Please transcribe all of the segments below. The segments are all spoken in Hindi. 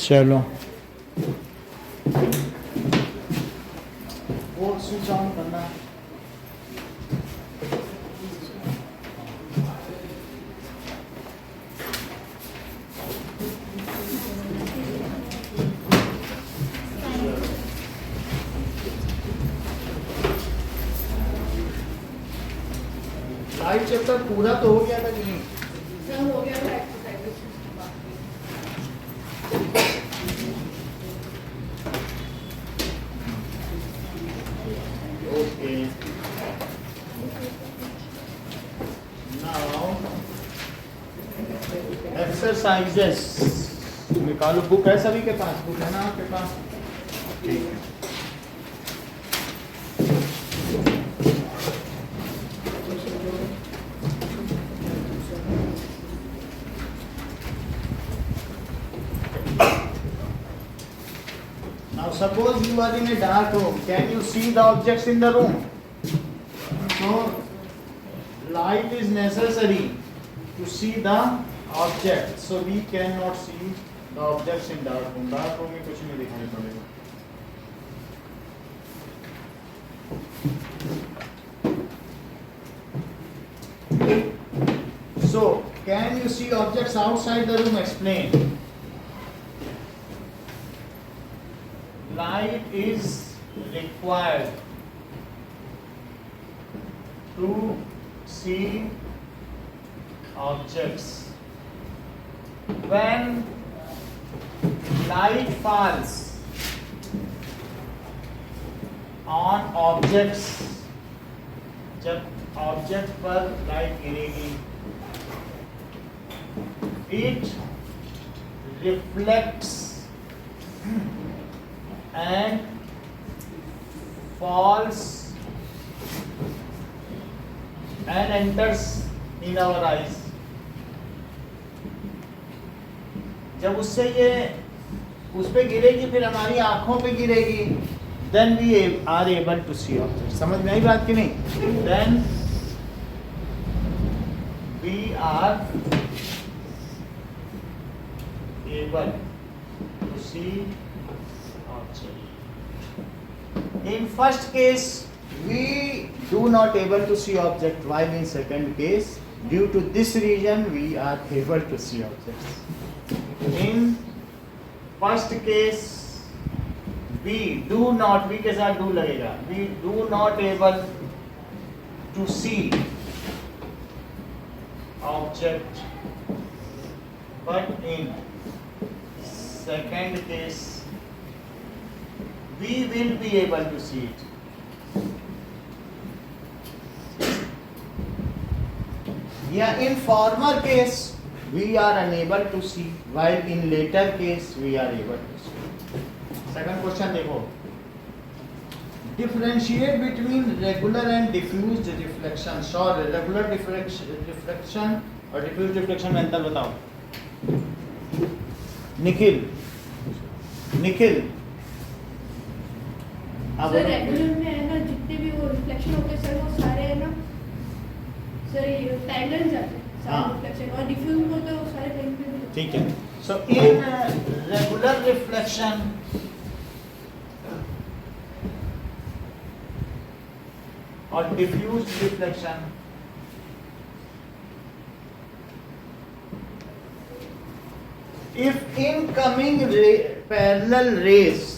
चलो वो स्विच ऑन करना। लाइट चैप्टर पूरा तो हो गया था कि नहीं? सब हो गया था एक्सरसाइज। Okay. Now, exercises. निकालो, बुक है सभी के पास? बुक है ना आपके पास? ठीक है। Now suppose you are in a dark room. Can you see the objects in the room? So light is necessary to see the object. So we cannot see the objects in dark room. Dark room में कुछ नहीं दिखाई पड़ेगा. So can you see objects outside the room? Explain. Light is required to see objects. When light falls on objects, जब ऑब्जेक्ट पर लाइट गिरेगी, it reflects and falls and enters in our eyes. जब उससे ये उस पे गिरेगी, फिर हमारी आंखों पे गिरेगी, then we are able to see objects. समझ में आई बात कि नहीं? Then we are able to see object. In first case we do not able to see object, while in second case due to this reason we are able to see objects. In first case we do not, we के साथ do लगेगा, we do not able to see object, but in second case we will be able to see it. Yeah, in former case we are unable to see, while in later case we are able to see. Second question देखो, differentiate between regular and diffused reflection. Sorry, regular reflection और diffused reflection में अंतर बताओ. निखिल सर रेगुलर में है ना, जितने भी वो रिफ्लेक्शन होते हैं सर, वो सारे है ना सर ये पैरेलल जाते हैं सारे रिफ्लेक्शन, और डिफ्यूज में होते हैं वो सारे कहीं पे भी. ठीक है. So in regular reflection or diffused reflection, if incoming parallel rays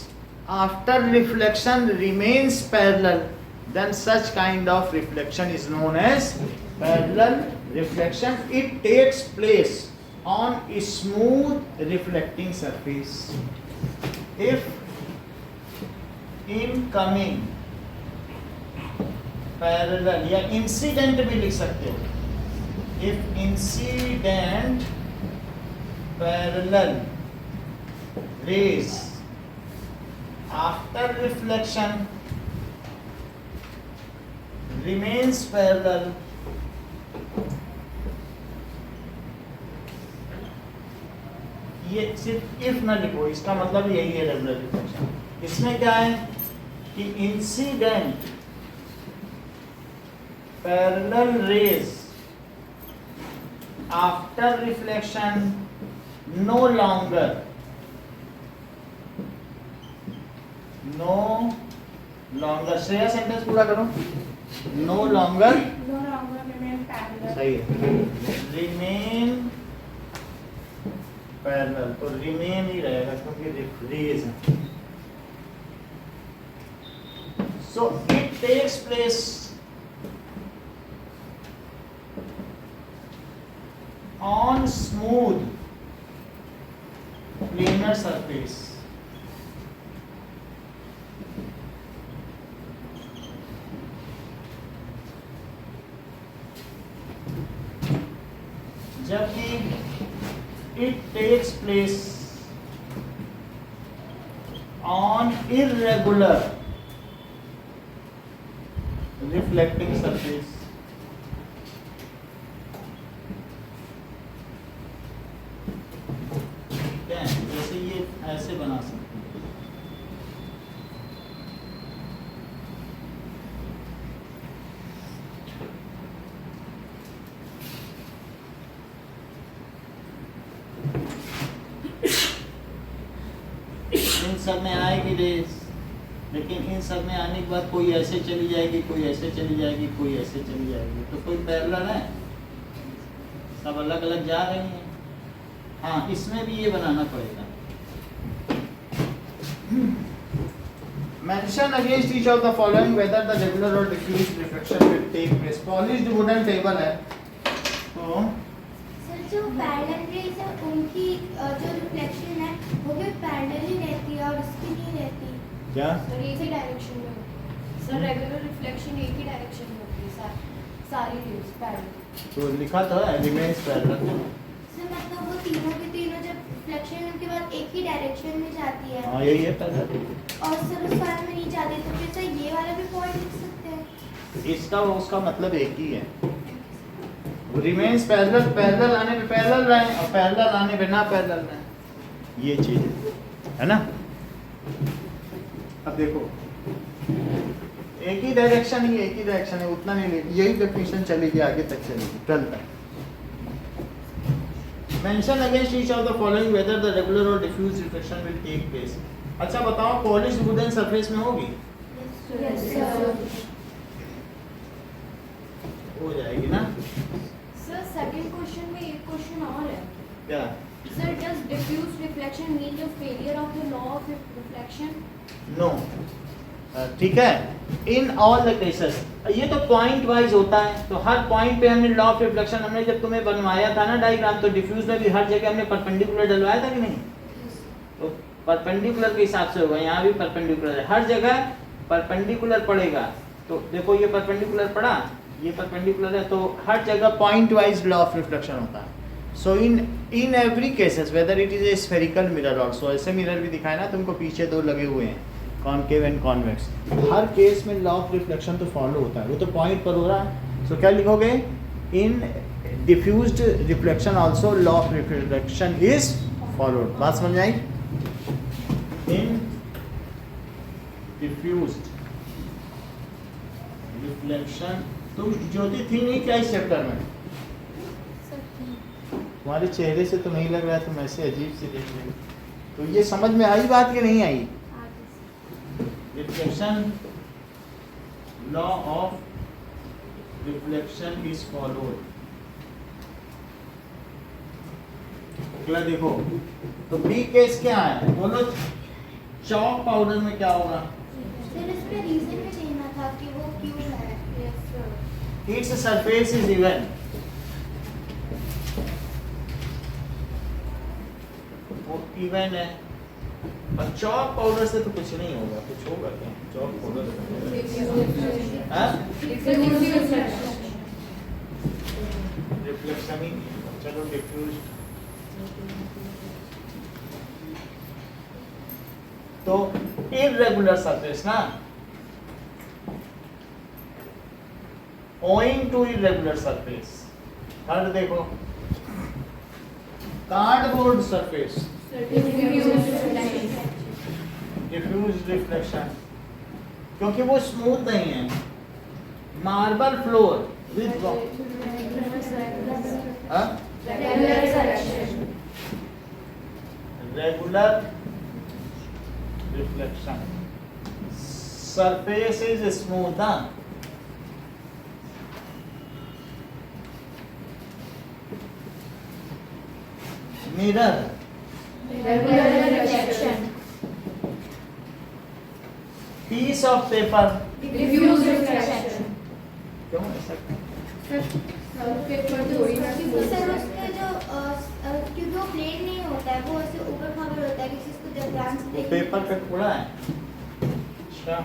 after reflection remains parallel, then such kind of reflection is known as parallel reflection. It takes place on a smooth reflecting surface. If incoming parallel या incident भी लिख सकते हो, if incident parallel rays after reflection remains parallel, ये सिर्फ if ना लिखो, इसका मतलब यही है रेगुलर रिफ्लेक्शन. इसमें क्या है कि incident parallel rays after reflection no longer no longer, Shreya sentence पूरा करो। No longer No longer remain parallel. सही है, रिमेन पैरेलल, तो रिमेन ही रहेगा क्योंकि रिप्लेस है। So it takes place on smooth planar surface. जबकि it takes place on irregular reflecting surface. जैसे ये ऐसे बना सकते हैं। इन सब में आएगी रेस, लेकिन इन सब में आने के बाद कोई ऐसे चली जाएगी, कोई ऐसे चली जाएगी, कोई ऐसे चली जाएगी, तो कोई पैरेलल है? सब अलग अलग जा रही हैं। हाँ, इसमें भी ये बनाना पड़ेगा। Mention against each of the following whether the regular or diffuse reflection will take place. Polished wooden table है, तो सर जो पैरेलल रेज है उनकी जो रिफ्लेक्शन है वो भी पैरेलल ही रहती है और उसकी नहीं रहती। क्या? सर एक ही डायरेक्शन में होती है। सर रेगुलर रिफ्लेक्शन एक ही डायरेक्शन में होती है सारी वेव्स पैरेलल। तो लिखा था एलिमेंट्स पैरेलल। सर मतलब वो तीनों के तीनों जब रिफ्लेक्शन के बाद एक ही डायरेक्शन में जाती है हाँ, यही है पैरेलल। और सर उस वाले में नहीं जाती, तो फिर सर ये वाला भी पॉइंट लिख सकते हैं। इसका और उसका मतलब एक ही है। रिमेन्स पैरेलल, पैरेलल आने पे पैरेलल रहे और पैरेलल आने पे ना पैरेलल रहे, ये चीज है ना। अब देखो एक ही डायरेक्शन ही, एक ही डायरेक्शन है, उतना नहीं, यही डेफिनेशन चलेगी आगे तक चलेगी, कल तक। Mention against each of the following whether the regular or diffuse reflection will take place. अच्छा बताओ, पॉलिश वुडन सरफेस में होगी? Yes sir. हो जाएगी ना। सर सेकंड क्वेश्चन में एक क्वेश्चन और है। क्या? Sir does diffuse reflection mean the failure of the law of reflection? No, ठीक है। इन ऑल द केसेस, ये तो पॉइंट वाइज होता है, तो हर पॉइंट पे हमने लॉ ऑफ रिफ्लेक्शन, हमने जब तुम्हें बनवाया था ना डायग्राम, तो डिफ्यूज में भी हर जगह हमने परपेंडिकुलर डलवाया था कि नहीं? तो परपेंडिकुलर के हिसाब से होगा, यहाँ भी परपेंडिकुलर है, हर जगह परपेंडिकुलर पड़ेगा। तो देखो ये परपेंडिकुलर पड़ा, ये परपेंडिकुलर है, तो हर जगह point wise law of reflection होता है। So in every cases whether it is a spherical mirror also, ऐसे मिरर भी दिखाए ना तुमको, पीछे दो लगे हुए हैं, कॉनकेव एंड कॉन्वेक्स, हर केस में लॉ ऑफ रिफ्लेक्शन तो फॉलो होता है, वो तो पॉइंट पर हो रहा है। सो क्या लिखोगे? In diffused reflection also law of reflection is followed. बात समझ आई? इन डिफ्यूज्ड रिफ्लेक्शन, तुम ज्योति थी नहीं क्या इस चैप्टर में? तुम्हारे चेहरे से तो नहीं लग रहा है, तुम ऐसे अजीब से देख रहे हो, तो ये समझ में आई बात कि नहीं आई? Reflection, law of reflection is followed. अगला देखो, तो बी केस क्या है बोलो? चॉक पाउडर में क्या होगा? सर इसमें रीजन में देना था कि वो क्यों है। Yes sir. Its surface is even. वो इवन है, और चॉक पाउडर से तो कुछ नहीं होगा, कुछ होगा क्या? चॉक पाउडर रिफ्लेक्शन ही नहीं है। चलो डिफ्यूज, तो इररेगुलर सरफेस ना, owing to irregular surface. Third देखो, कार्डबोर्ड सरफेस, डिफ्यूज रिफ्लेक्शन, क्योंकि वो स्मूथ नहीं है। Marble floor with regular reflection, surface is smooth, huh? Mirror, Regular reflection. piece of paper. Diffuse reflection. क्यों ऐसा? पेपर थोड़ी ना कि वो सर उसमें जो क्योंकि वो प्लेन नहीं होता है, वो ऐसे ऊपर खाबर होता है, किसी इसको जब ध्यान से वो देखें पेपर पे थोड़ा है। अच्छा,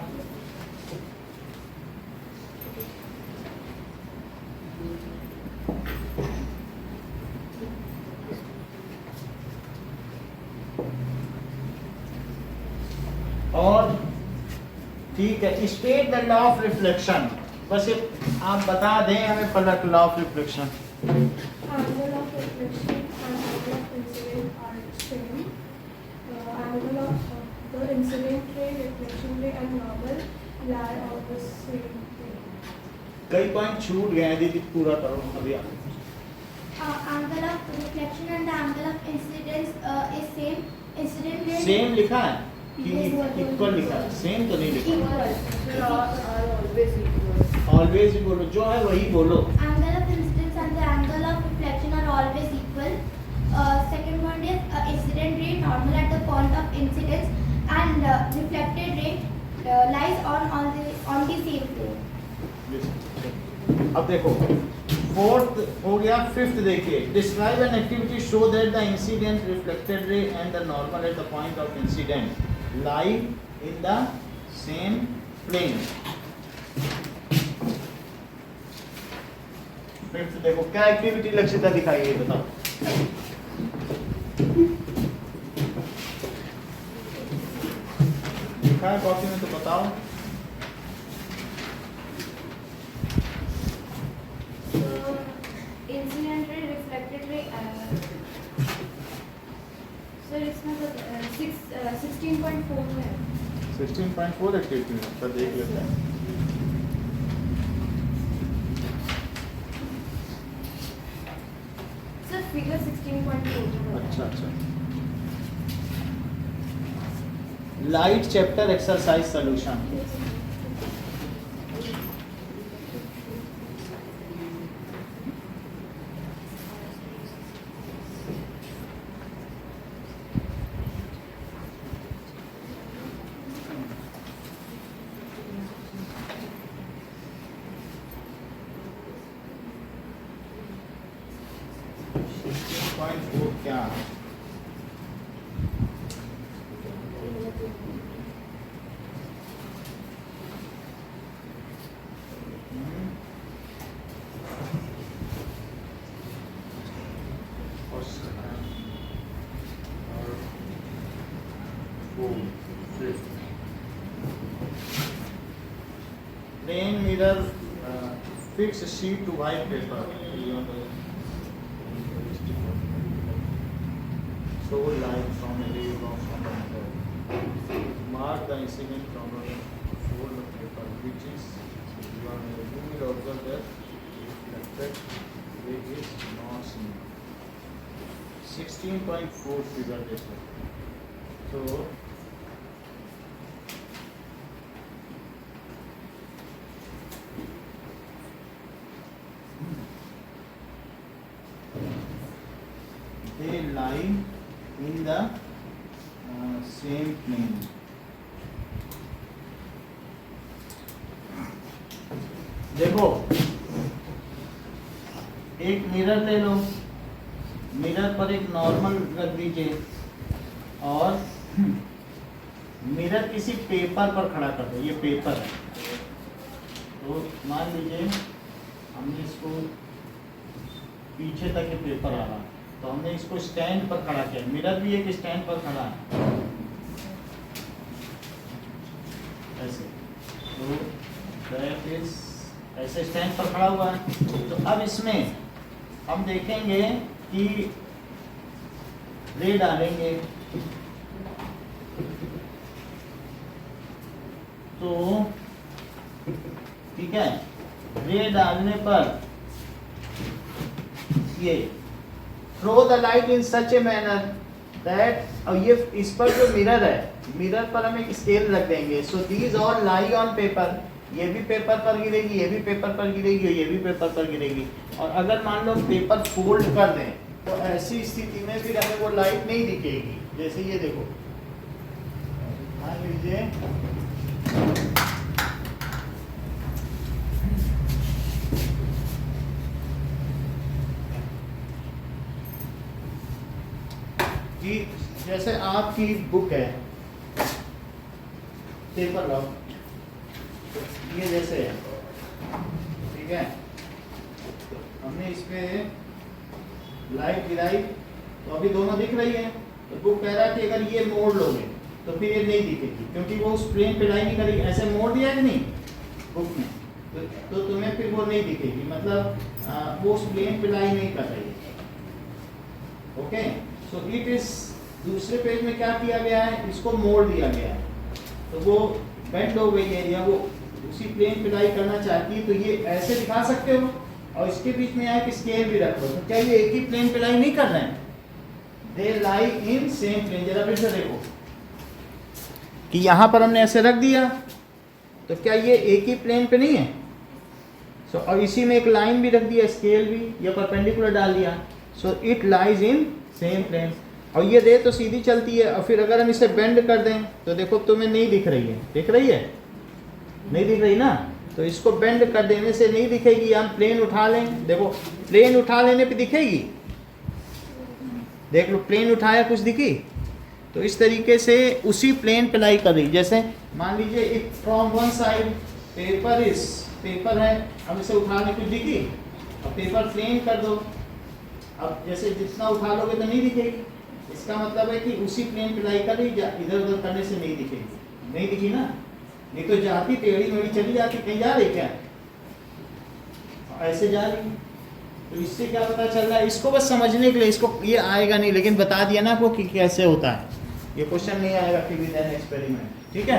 और ठीक है, state the law of reflection. बस ये आप बता दें हमें पलट law of reflection. angle of reflection and angle of incident are same. Angle of the incident ray, reflection ray and normal lie on the same plane. कई पॉइंट छूट गए हैं दीदी, पूरा करो अभी आप। angle of reflection and the angle of incidence is same. Incident ray same लिखा है कि इक्वल लिखा है? सेम तो नहीं लिखा। equal. Are always equal. Always ही बोलो, जो है वही बोलो। Angle of incidence and the angle of reflection are always equal. Second one is incident ray normal at the point of incidence and reflected ray lies on the same plane. अब देखो, फोर्थ हो गया, फिफ्थ देखिए। Describe an activity show that the incident reflected ray and the normal at the point of incident lie in the same plane. Fifth देखो, क्या एक्टिविटी लक्षिता दिखाई है, बताओ। लिखा है कॉपी में तो बताओ। Incident ray, reflected ray. Sir, इसमें तो 16.4 में है. 16.4 एक्टिविटी में तो देख लेते हैं। Sir, figure 16.4 में है. अच्छा, लाइट चैप्टर एक्सरसाइज सॉल्यूशन। क्या plane mirror fix sheet to white paper show light from a ray of another. Mark the incident from a fold of paper, which is you will observe that reflected ray is not seen. 16.4 figure this one. So they lie in the same plane. देखो, एक मिरर ले लो, मिरर पर एक नॉर्मल रख दीजिए और मिरर किसी पेपर पर खड़ा कर दो। ये पेपर है, तो मान लीजिए हमने इसको पीछे तक ये पेपर आ रहा है, तो हमने इसको स्टैंड पर खड़ा किया। मिरर भी एक स्टैंड पर खड़ा है ऐसे, तो दैट इज ऐसे स्टैंड पर खड़ा हुआ है। तो अब इसमें हम देखेंगे कि रे डालेंगे, तो ठीक है, रे डालने पर ये throw the light in such a manner that अब ये इस पर जो मिरर है, मिरर पर हम एक स्केल रख देंगे। So these all lie on paper, ये भी पेपर पर गिरेगी, ये भी पेपर पर गिरेगी और ये भी पेपर पर गिरेगी। और अगर मान लो पेपर फोल्ड कर दें तो ऐसी स्थिति में फिर हमें वो लाइट नहीं दिखेगी। जैसे ये देखो, मान लीजिए कि जैसे आपकी बुक है पेपर लॉक, ये जैसे है, ठीक है, हमने इस पे लाइट गिराई तो अभी दोनों दिख रही है। तो बुक कह रहा है कि अगर ये मोड़ लोगे तो फिर ये नहीं दिखेगी, क्योंकि वो उस प्लेन पे लाई नहीं करेगी। ऐसे मोड़ दिया कि नहीं बुक में, तो तुम्हें फिर वो नहीं दिखेगी, मतलब वो उस प्लेन पे लाई नहीं कर रही है। ओके, सो इट इज, दूसरे पेज में क्या किया गया है, इसको मोड़ दिया गया है, तो वो बेंड हो गई है या वो उसी प्लेन पे लाई करना चाहती है। तो ये ऐसे दिखा सकते हो और इसके बीच में एक स्केल भी रखो। तो क्या ये एक ही प्लेन पे लाई नहीं कर रहे हैं? दे लाई इन सेम प्लेन। जरा फिर से देखो कि यहाँ पर हमने ऐसे रख दिया, तो क्या ये एक ही प्लेन पे नहीं है? सो और इसी में एक लाइन भी रख दिया, स्केल भी, या परपेंडिकुलर डाल दिया। So it lies in same plane. और ये रे तो सीधी चलती है, और फिर अगर हम इसे बेंड कर दें तो देखो तुम्हें नहीं दिख रही है, दिख रही है? नहीं दिख रही ना, तो इसको बेंड कर देने से नहीं दिखेगी। हम प्लेन उठा लें, देखो प्लेन उठा लेने पे दिखेगी, देख लो प्लेन उठाया कुछ दिखी। तो इस तरीके से उसी प्लेन पे लाई कर रही। जैसे मान लीजिए if from one side paper is, paper है, अब इसे उठाने कुछ दिखी, अब पेपर प्लेन कर दो, अब जैसे जितना उठा लोगे तो नहीं दिखेगी। इसका मतलब है कि उसी प्लेन पे लाई कर रही, इधर उधर करने से नहीं दिखेगी। नहीं दिखी ना, नहीं तो जाती टेढ़ी मेढ़ी चली जाती, कहीं जा रही क्या, ऐसे जा रही। तो इससे क्या पता चल रहा है, इसको बस समझने के लिए, इसको ये आएगा नहीं लेकिन बता दिया ना आपको कि कैसे होता है। ये क्वेश्चन नहीं आएगा कि विद एन एक्सपेरिमेंट, ठीक है।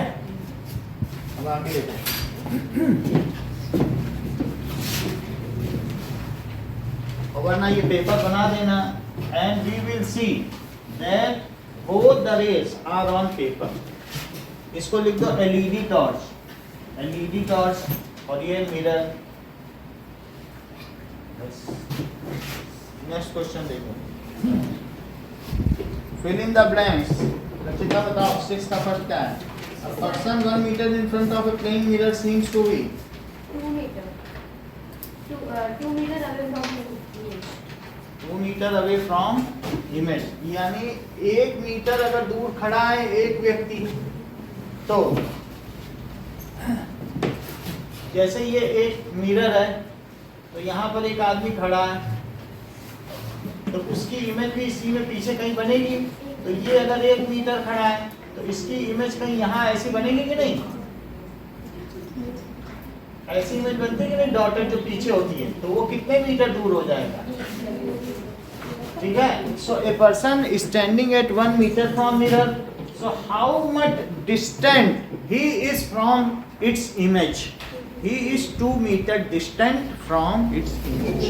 अब आगे देखो, और वरना ये पेपर बना देना, and we will see that both the rays are on paper. इसको लिख दो एलईडी टॉर्च, एलईडी टॉर्च, और ये मिरर। नेक्स्ट क्वेश्चन देखो, fill in the blanks. Rachita बताओ 6 का फर्स्ट क्या है? A person 1 meter in front of a plane mirror seems to be 2 meter. 2 meter away from the image. 2 metre away from image, यानी 1 मीटर अगर दूर खड़ा है एक व्यक्ति, तो जैसे ये एक मिरर है, तो यहाँ पर एक आदमी खड़ा है, तो उसकी इमेज भी इसी में पीछे कहीं बनेगी। तो ये अगर 1 मीटर खड़ा है तो इसकी इमेज कहीं यहाँ ऐसी बनेगी कि नहीं? ऐसी इमेज बनती है कि नहीं, डॉटेड जो पीछे होती है, तो वो कितने मीटर दूर हो जाएगा? ठीक है। So a person standing at 1 metre from mirror, so how much distant he is from its image? He is 2 meter distant from its image.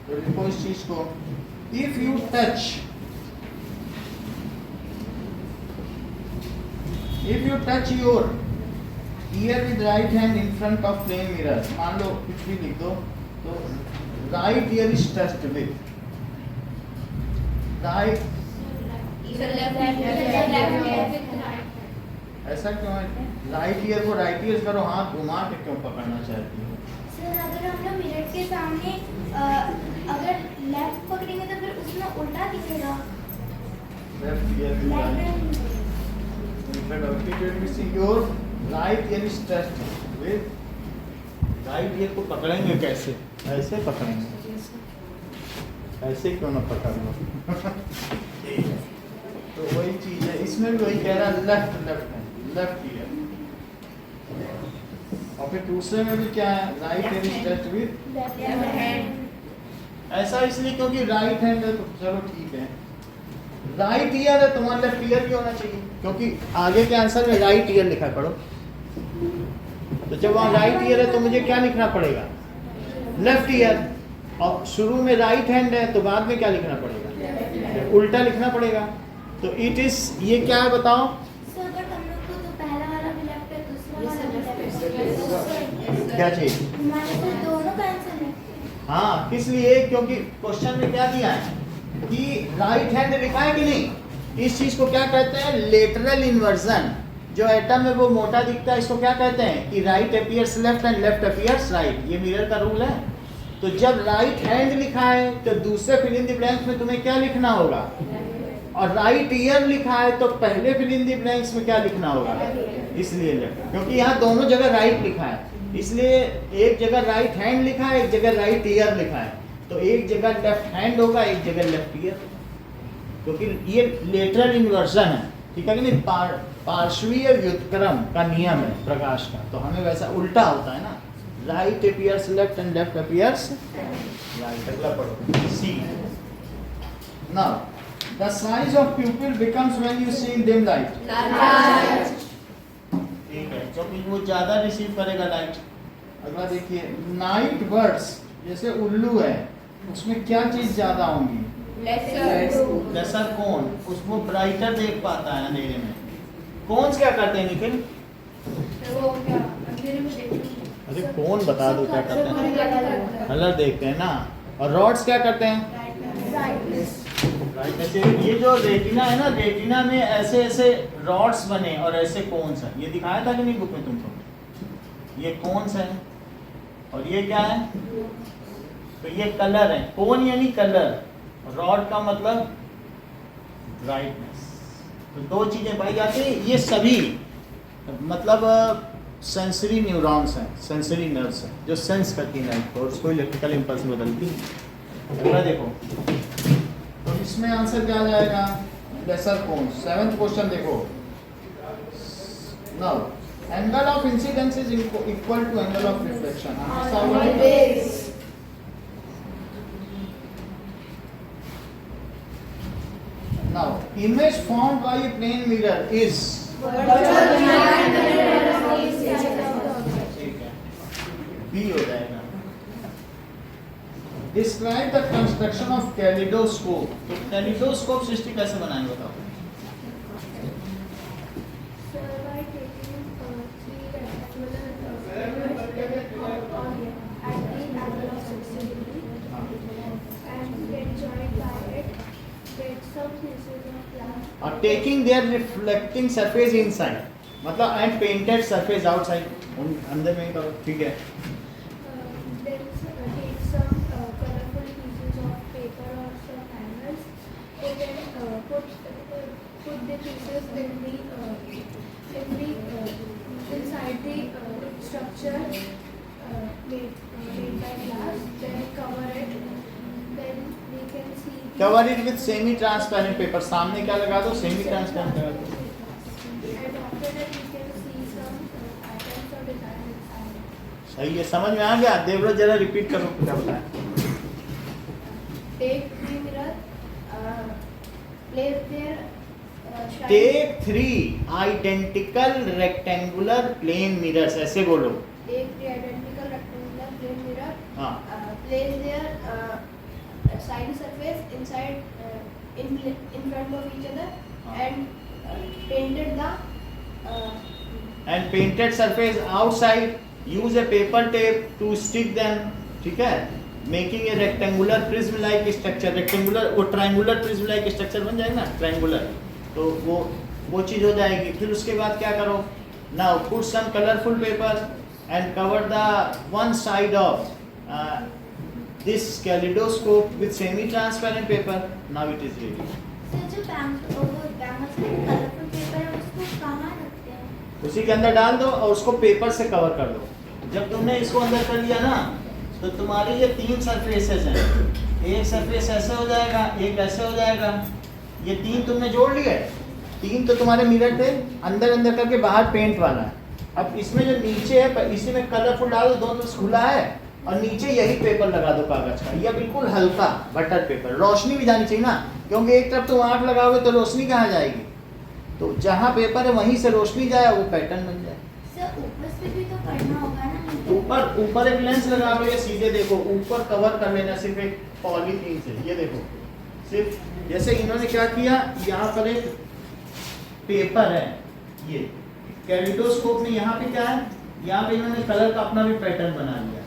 तो देखो इस चीज को, if you touch your ear with right hand in front of plane mirror, मान लो कुछ भी लिख दो, तो right ear is touched with right, ऐसा क्यों है? राइट ईयर को राइट ईयर करो, हाथ घुमा के क्यों पकड़ना चाहती हो? सर अगर हम लोग मिरर के सामने अगर लेफ्ट पकड़ेंगे तो फिर उसमें उल्टा दिखेगा। Left ear to right, if you see your right ear is touched with, right ear को पकड़ेंगे कैसे? ऐसे पकड़ेंगे, ऐसे क्यों ना पकड़ लो? तो वही चीज है, इसमें भी वही कह रहा है, लेफ्ट ईयर। और फिर दूसरे में भी क्या है, right year is touched with left hand. ऐसा इसलिए क्योंकि राइट हैंड है, तो चलो ठीक है, राइट ईयर है, तुम्हारा लेफ्ट ईयर भी होना चाहिए, क्योंकि आगे के आंसर में राइट ईयर लिखा है, पढ़ो। तो जब वहाँ राइट ईयर है तो मुझे क्या लिखना पड़ेगा? Left ear. और शुरू में राइट हैंड है तो बाद में क्या लिखना पड़ेगा? उल्टा लिखना पड़ेगा। तो इट इज, ये क्या है बताओ? सर बट हम लोग को तो पहला वाला भी लेफ्ट है, दूसरा ये वाला भी सब लेफ्ट है। क्या चीज? हमारे तो दोनों का आंसर है। हाँ, किस लिए? क्योंकि क्वेश्चन में क्या दिया है कि राइट हैंड लिखा है कि नहीं? इस चीज को क्या कहते हैं? Lateral inversion. जो एटम है वो मोटा दिखता है, इसको क्या कहते हैं कि right appears left and left appears right. ये मिरर का रूल है। तो जब राइट हैंड लिखा है तो दूसरे फिल इन द ब्लैंक्स में तुम्हें क्या लिखना होगा? और राइट ईयर लिखा है तो पहले फिल इन द ब्लैंक्स में क्या लिखना होगा? इसलिए लेफ्ट, क्योंकि यहाँ दोनों जगह राइट लिखा है, इसलिए एक जगह राइट हैंड लिखा है, एक जगह राइट ईयर लिखा है। तो एक जगह लेफ्ट हैंड होगा, एक जगह लेफ्ट ईयर, क्योंकि ये लेटरल इन्वर्जन है। ठीक है कि नहीं? पार्श्वीय व्युत्क्रम का नियम है प्रकाश का, तो हमें वैसा उल्टा होता है ना, right appears left and left appears right. अगला पढ़ो, C. Now the size of pupil becomes when you see in dim light. ठीक है, क्योंकि वो ज्यादा रिसीव करेगा लाइट। अगला देखिए, नाइट बर्ड्स जैसे उल्लू है, उसमें क्या चीज ज्यादा होंगी? लेसर कौन, उसको ब्राइटर देख पाता है अंधेरे में। कौन क्या करते हैं निखिल? वो क्या अंधेरे में देखते हैं। अरे कौन बता दो क्या करते हैं? कलर देखते हैं ना। और रॉड्स क्या करते हैं? ब्राइटनेस। ये जो रेटिना है ना, रेटिना में ऐसे ऐसे रॉड्स बने और ऐसे कोन्स हैं। ये दिखाया था कि नहीं बुक में तुमको? ये कोन्स हैं और ये क्या है? तो ये कलर है। कोन यानी कलर, रॉड का मतलब ब्राइटनेस। तो दो चीजें पाई जाती है। ये सभी मतलब सेंसरी न्यूरॉन्स हैं, सेंसरी नर्व्स हैं जो सेंस करती हैं लाइट को और उसको इलेक्ट्रिकल इंपल्स में बदलती हैं। अगला देखो, तो इसमें आंसर क्या आ जाएगा? Lesser cone. 7th क्वेश्चन देखो। Now angle of incidence is equal to angle of reflection. Now, image formed by a plane mirror is B हो जाएगा। Describe the construction of kaleidoscope. तो kaleidoscope सृष्टि कैसे बनाएंगे बताओ? So by taking three rectangular at the angle of 60 degree and get joined by it, get some pieces of glass. और taking their reflecting surface inside, मतलब and painted surface outside, अंदर में ही करो। ठीक है। Then take some colorful pieces of paper or some hangers, and then put the pieces inside the structure made by glass. Then cover it. Then we can see. Cover it with semi transparent paper. सामने क्या लगा दो? सेमी ट्रांसपेरेंट लगा दो। And after that we can see some items or design inside. सही है, समझ में आ गया? देवव्रत जरा रिपीट करो क्या बताया? Take three mirror, place their shine. Take 3 identical rectangular plane mirrors, ऐसे बोलो। Take three identical rectangular plane mirror. हाँ। Place their side surface inside in front of each other and painted the And painted surface outside. Use a paper tape to stick them. ठीक है? Making a rectangular prism-like structure. Rectangular वो triangular prism-like structure बन जाएगा ना? Triangular. तो वो चीज हो जाएगी। फिर उसके बाद क्या करो? Now put some colorful paper and cover the one side of this kaleidoscope with semi-transparent paper. Now it is ready. Sir जो कलरफुल पेपर है उसको कहाँ रखते हैं? उसी के अंदर डाल दो और उसको पेपर से कवर कर दो। जब तुमने इसको अंदर कर लिया ना, तो तुम्हारी ये 3 सरफेसेस हैं। एक सरफेस ऐसे हो जाएगा, एक ऐसे हो जाएगा। ये 3 तुमने जोड़ लिए। 3 तो तुम्हारे मिरर थे, अंदर अंदर करके बाहर पेंट वाला है। अब इसमें जो नीचे है, इसी में कलरफुल डाल दो, दोनों खुला है और नीचे यही पेपर लगा दो कागज का। यह बिल्कुल हल्का बटर पेपर। रोशनी भी जानी चाहिए ना, क्योंकि एक तरफ तुम आंख लगाओगे तो रोशनी कहाँ जाएगी? तो जहाँ पेपर है वहीं से रोशनी जाए, वो पैटर्न बन जाए। सर ऊपर से भी तो करना ऊपर एक लेंस लगा लो या सीधे देखो, ऊपर कवर कर लेना सिर्फ एक पॉलीथीन से। ये देखो सिर्फ जैसे इन्होंने क्या किया, यहाँ पर एक पेपर है, ये कैलिडोस्कोप में यहाँ पे क्या है, यहाँ पे इन्होंने कलर का अपना भी पैटर्न बना लिया।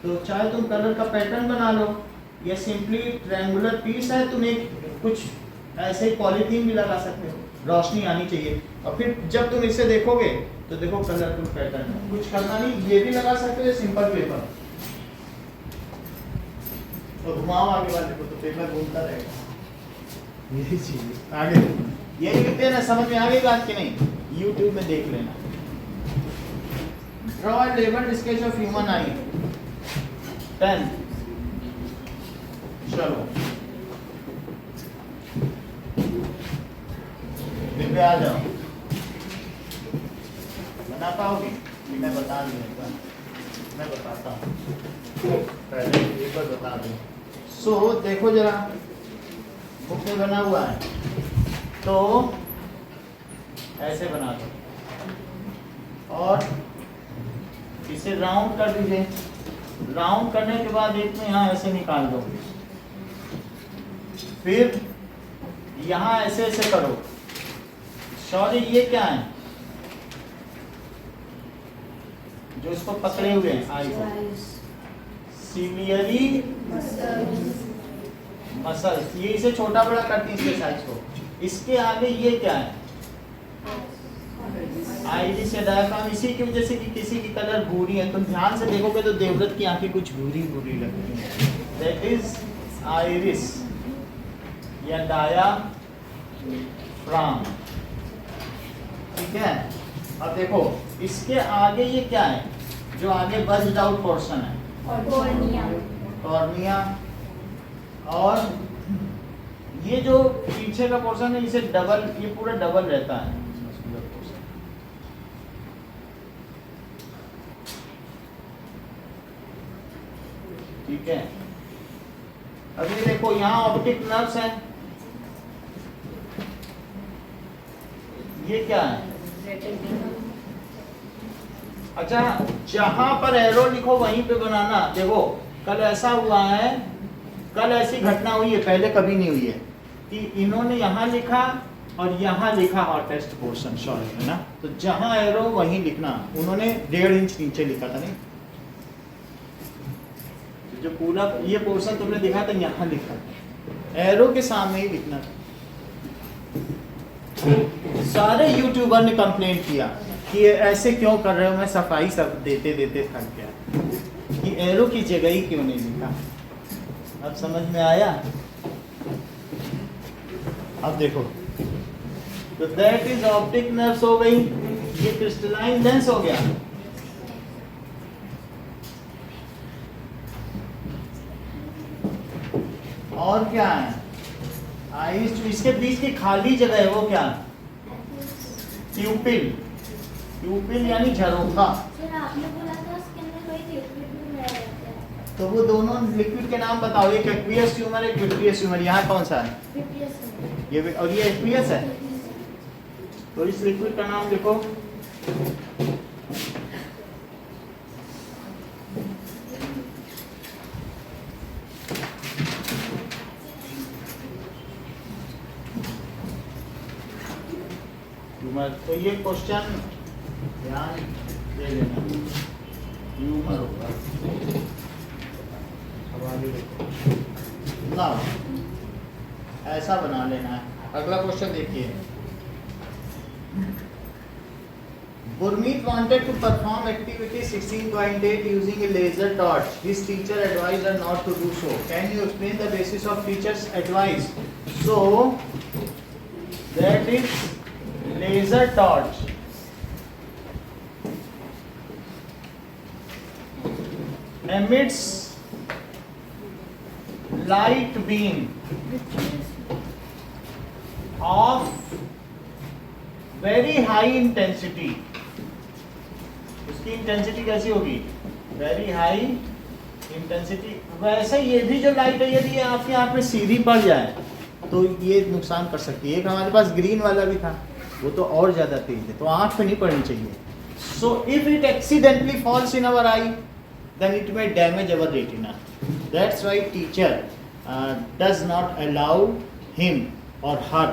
तो चाहे तुम कलर का पैटर्न बना लो या सिंपली ट्रायंगुलर पीस है, तुम एक कुछ ऐसे ही पॉलीथीन भी लगा सकते हो, रोशनी आनी चाहिए। और फिर जब तुम इसे देखोगे तो देखो कलरफुल पैटर्न है, कुछ करना नहीं, ये भी लगा सकते हो सिंपल पेपर। और घुमाओ आगे वाले को तो पेपर घूमता रहेगा। यही चीज आगे ये लिखते हैं ना, समझ में आ गई बात कि नहीं? YouTube में देख लेना। Draw a labelled sketch of human eye 10। चलो दिव्य आ जाओ, बना पाओगे? मैं बता दूंगा, मैं बताता हूँ, पहले एक बार बता दूँ। सो देखो जरा, बुक में बना हुआ है तो ऐसे बना दो और इसे राउंड कर दीजिए। राउंड करने के बाद एक में यहाँ ऐसे निकाल दो, फिर यहाँ ऐसे ऐसे करो। सॉरी ये क्या है जो इसको पकड़े हुए हैं, आई को सिलियरी मसल्स, ये इसे छोटा बड़ा करती है इसके साइज को। इसके आगे ये क्या है, आइरिस या डायफ्राम। इसी की वजह से कि किसी की कलर भूरी है, तुम ध्यान से देखोगे तो देवव्रत की आंखें कुछ भूरी भूरी लगती हैं, दैट इज आइरिस या डायाफ्राम। ठीक है, अब देखो इसके आगे ये क्या है, जो आगे बज्ड आउट पोर्शन है, कॉर्निया। और ये जो पीछे का पोर्शन है इसे डबल, ये पूरा डबल रहता है। ठीक है, अभी देखो यहाँ ऑप्टिक नर्व्स है, ये क्या है? अच्छा, जहां पर एरो लिखो वहीं पे बनाना। देखो कल ऐसा हुआ है, कल ऐसी घटना हुई है, पहले कभी नहीं हुई है कि इन्होंने यहाँ लिखा और यहाँ लिखा हॉटेस्ट पोर्शन, सॉरी है ना, तो जहां एरो वहीं लिखना। उन्होंने 1.5 इंच नीचे लिखा था, नहीं जो पूरा ये पोर्शन तुमने दिखा था यहाँ लिखा, एरो के सामने ही लिखना। सारे यूट्यूबर ने कंप्लेंट किया कि ये ऐसे क्यों कर रहे हो, मैं सफाई सब देते देते थक गया कि एरो की जगह ही क्यों नहीं लिखा। अब समझ में आया? अब देखो, तो दैट इज ऑप्टिक नर्व्स हो गई, ये क्रिस्टलाइन लेंस हो गया। और क्या है? आइस, इसके बीच की खाली जगह है वो क्या? प्यूपिल। प्यूपिल यानी झरोखा। सर आपने बोला था उसके अंदर कोई लिक्विड भी रह जाता है, तो वो दोनों लिक्विड के नाम बताओ, एक एक्वियस ट्यूमर, एक विट्रियस ट्यूमर। यहाँ कौन सा है? विट्रियस। ये और ये एक्वियस है। तो इस लिक्विड का नाम लिखो। ट्यूमर। तो ये क्वेश्चन ध्यान दे लेना, ट्यूमर होगा। अब आगे देखो ना, ऐसा बना लेना है। अगला क्वेश्चन देखिए, Gurmeet wanted to perform activity 16.8 using a laser torch. His teacher advised her not to do so. Can you explain the basis of teacher's advice? So, that is laser torch. Emits light beam of very high intensity. उसकी इंटेंसिटी कैसी होगी? Very high intensity. वैसे ये भी जो लाइट है, यदि आपके यहाँ पे सीधी पड़ जाए तो ये नुकसान कर सकती है। एक हमारे पास ग्रीन वाला भी था, वो तो और ज़्यादा तेज है, तो आँख पे नहीं पड़नी चाहिए। So if it accidentally falls in our eye, then it may damage our retina. That's why teacher does not allow him or her,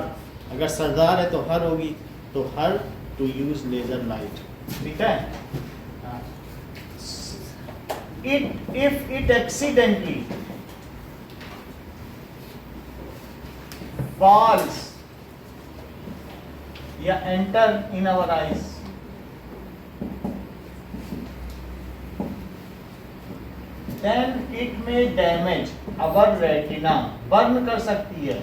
अगर सरदार है तो हर होगी, तो हर to use laser light. ठीक है? If it accidentally falls या enter in our eyes, then it may damage our retina, burn कर सकती है.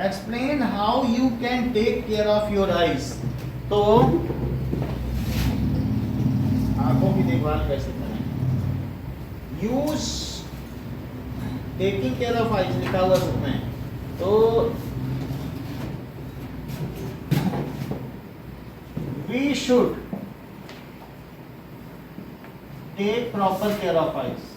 Explain how you can take care of your eyes. तो आंखों की देखभाल कैसे करें? Use taking care of eyes लिखा हुआ बुक में. तो we should take proper care of eyes.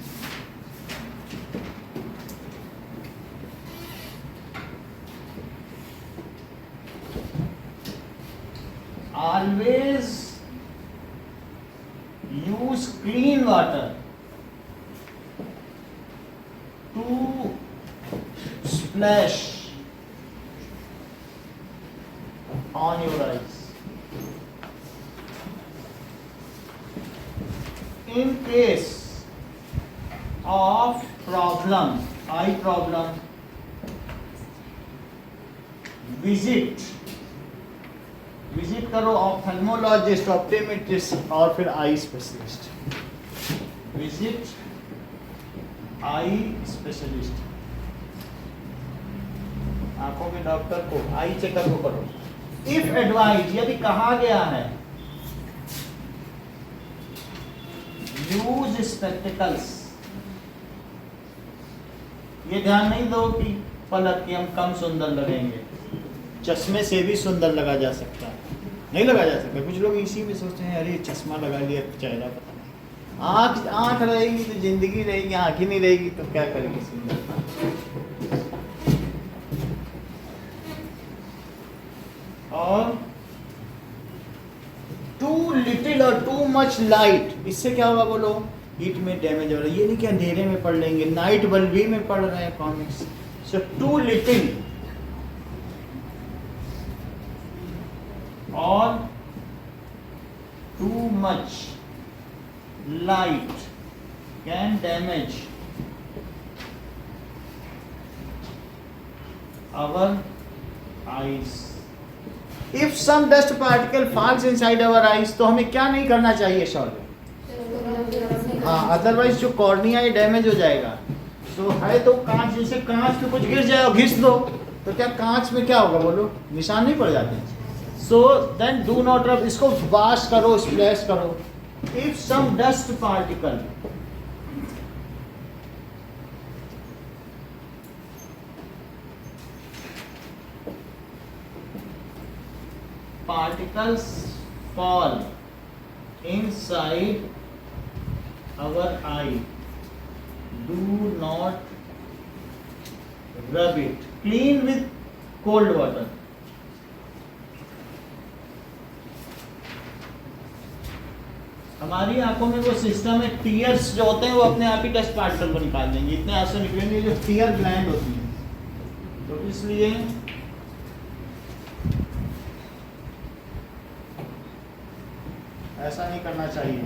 Always use clean water to splash on your eyes. In case of problem, eye problem, visit करो ऑप्थेल्मोलॉजिस्ट, ऑप्टोमेट्रिस्ट और फिर eye specialist. Visit eye specialist, आंखों के डॉक्टर को, आई चेकअप को करो. इफ एडवाइज, यदि कहा गया है, यूज स्पेक्टिकल्स. ये ध्यान नहीं दो कि पलक के हम कम सुंदर लगेंगे, चश्मे से भी सुंदर लगा जा सकता है. नहीं लगा जा सकता. कुछ लोग इसी में सोचते हैं अरे चश्मा लगा लिया चेहरा पता नहीं. आँख रहेगी तो जिंदगी रहेगी, आँख ही नहीं रहेगी तो क्या करेगी सुंदर. और टू लिटिल और टू मच लाइट, इससे क्या होगा बोलो? हीट में डैमेज हो रहा है. ये नहीं कि अंधेरे में पढ़ लेंगे, नाइट बल्ब भी में पढ़ रहे हैं comics. So too little or too much light can damage our eyes. If some dust particle falls inside our eyes, तो हमें क्या नहीं करना चाहिए शौर्य? हाँ, अदरवाइज जो कॉर्निया ये डैमेज हो जाएगा. तो है तो कांच, जैसे कांच पे कुछ गिर जाए और घिस दो तो क्या कांच में क्या होगा बोलो? निशान नहीं पड़ जाते. So then do not rub. इसको wash करो, splash करो. If some dust particle particles fall inside our eye, do not rub it. Clean with cold water. हमारी आंखों में वो सिस्टम है, टीयर्स जो होते हैं वो अपने आप ही डस्ट पार्टिकल को निकाल देंगे. इतने आंसू निकलेंगे जो टीयर ग्लैंड होती है. तो इसलिए ऐसा नहीं करना चाहिए.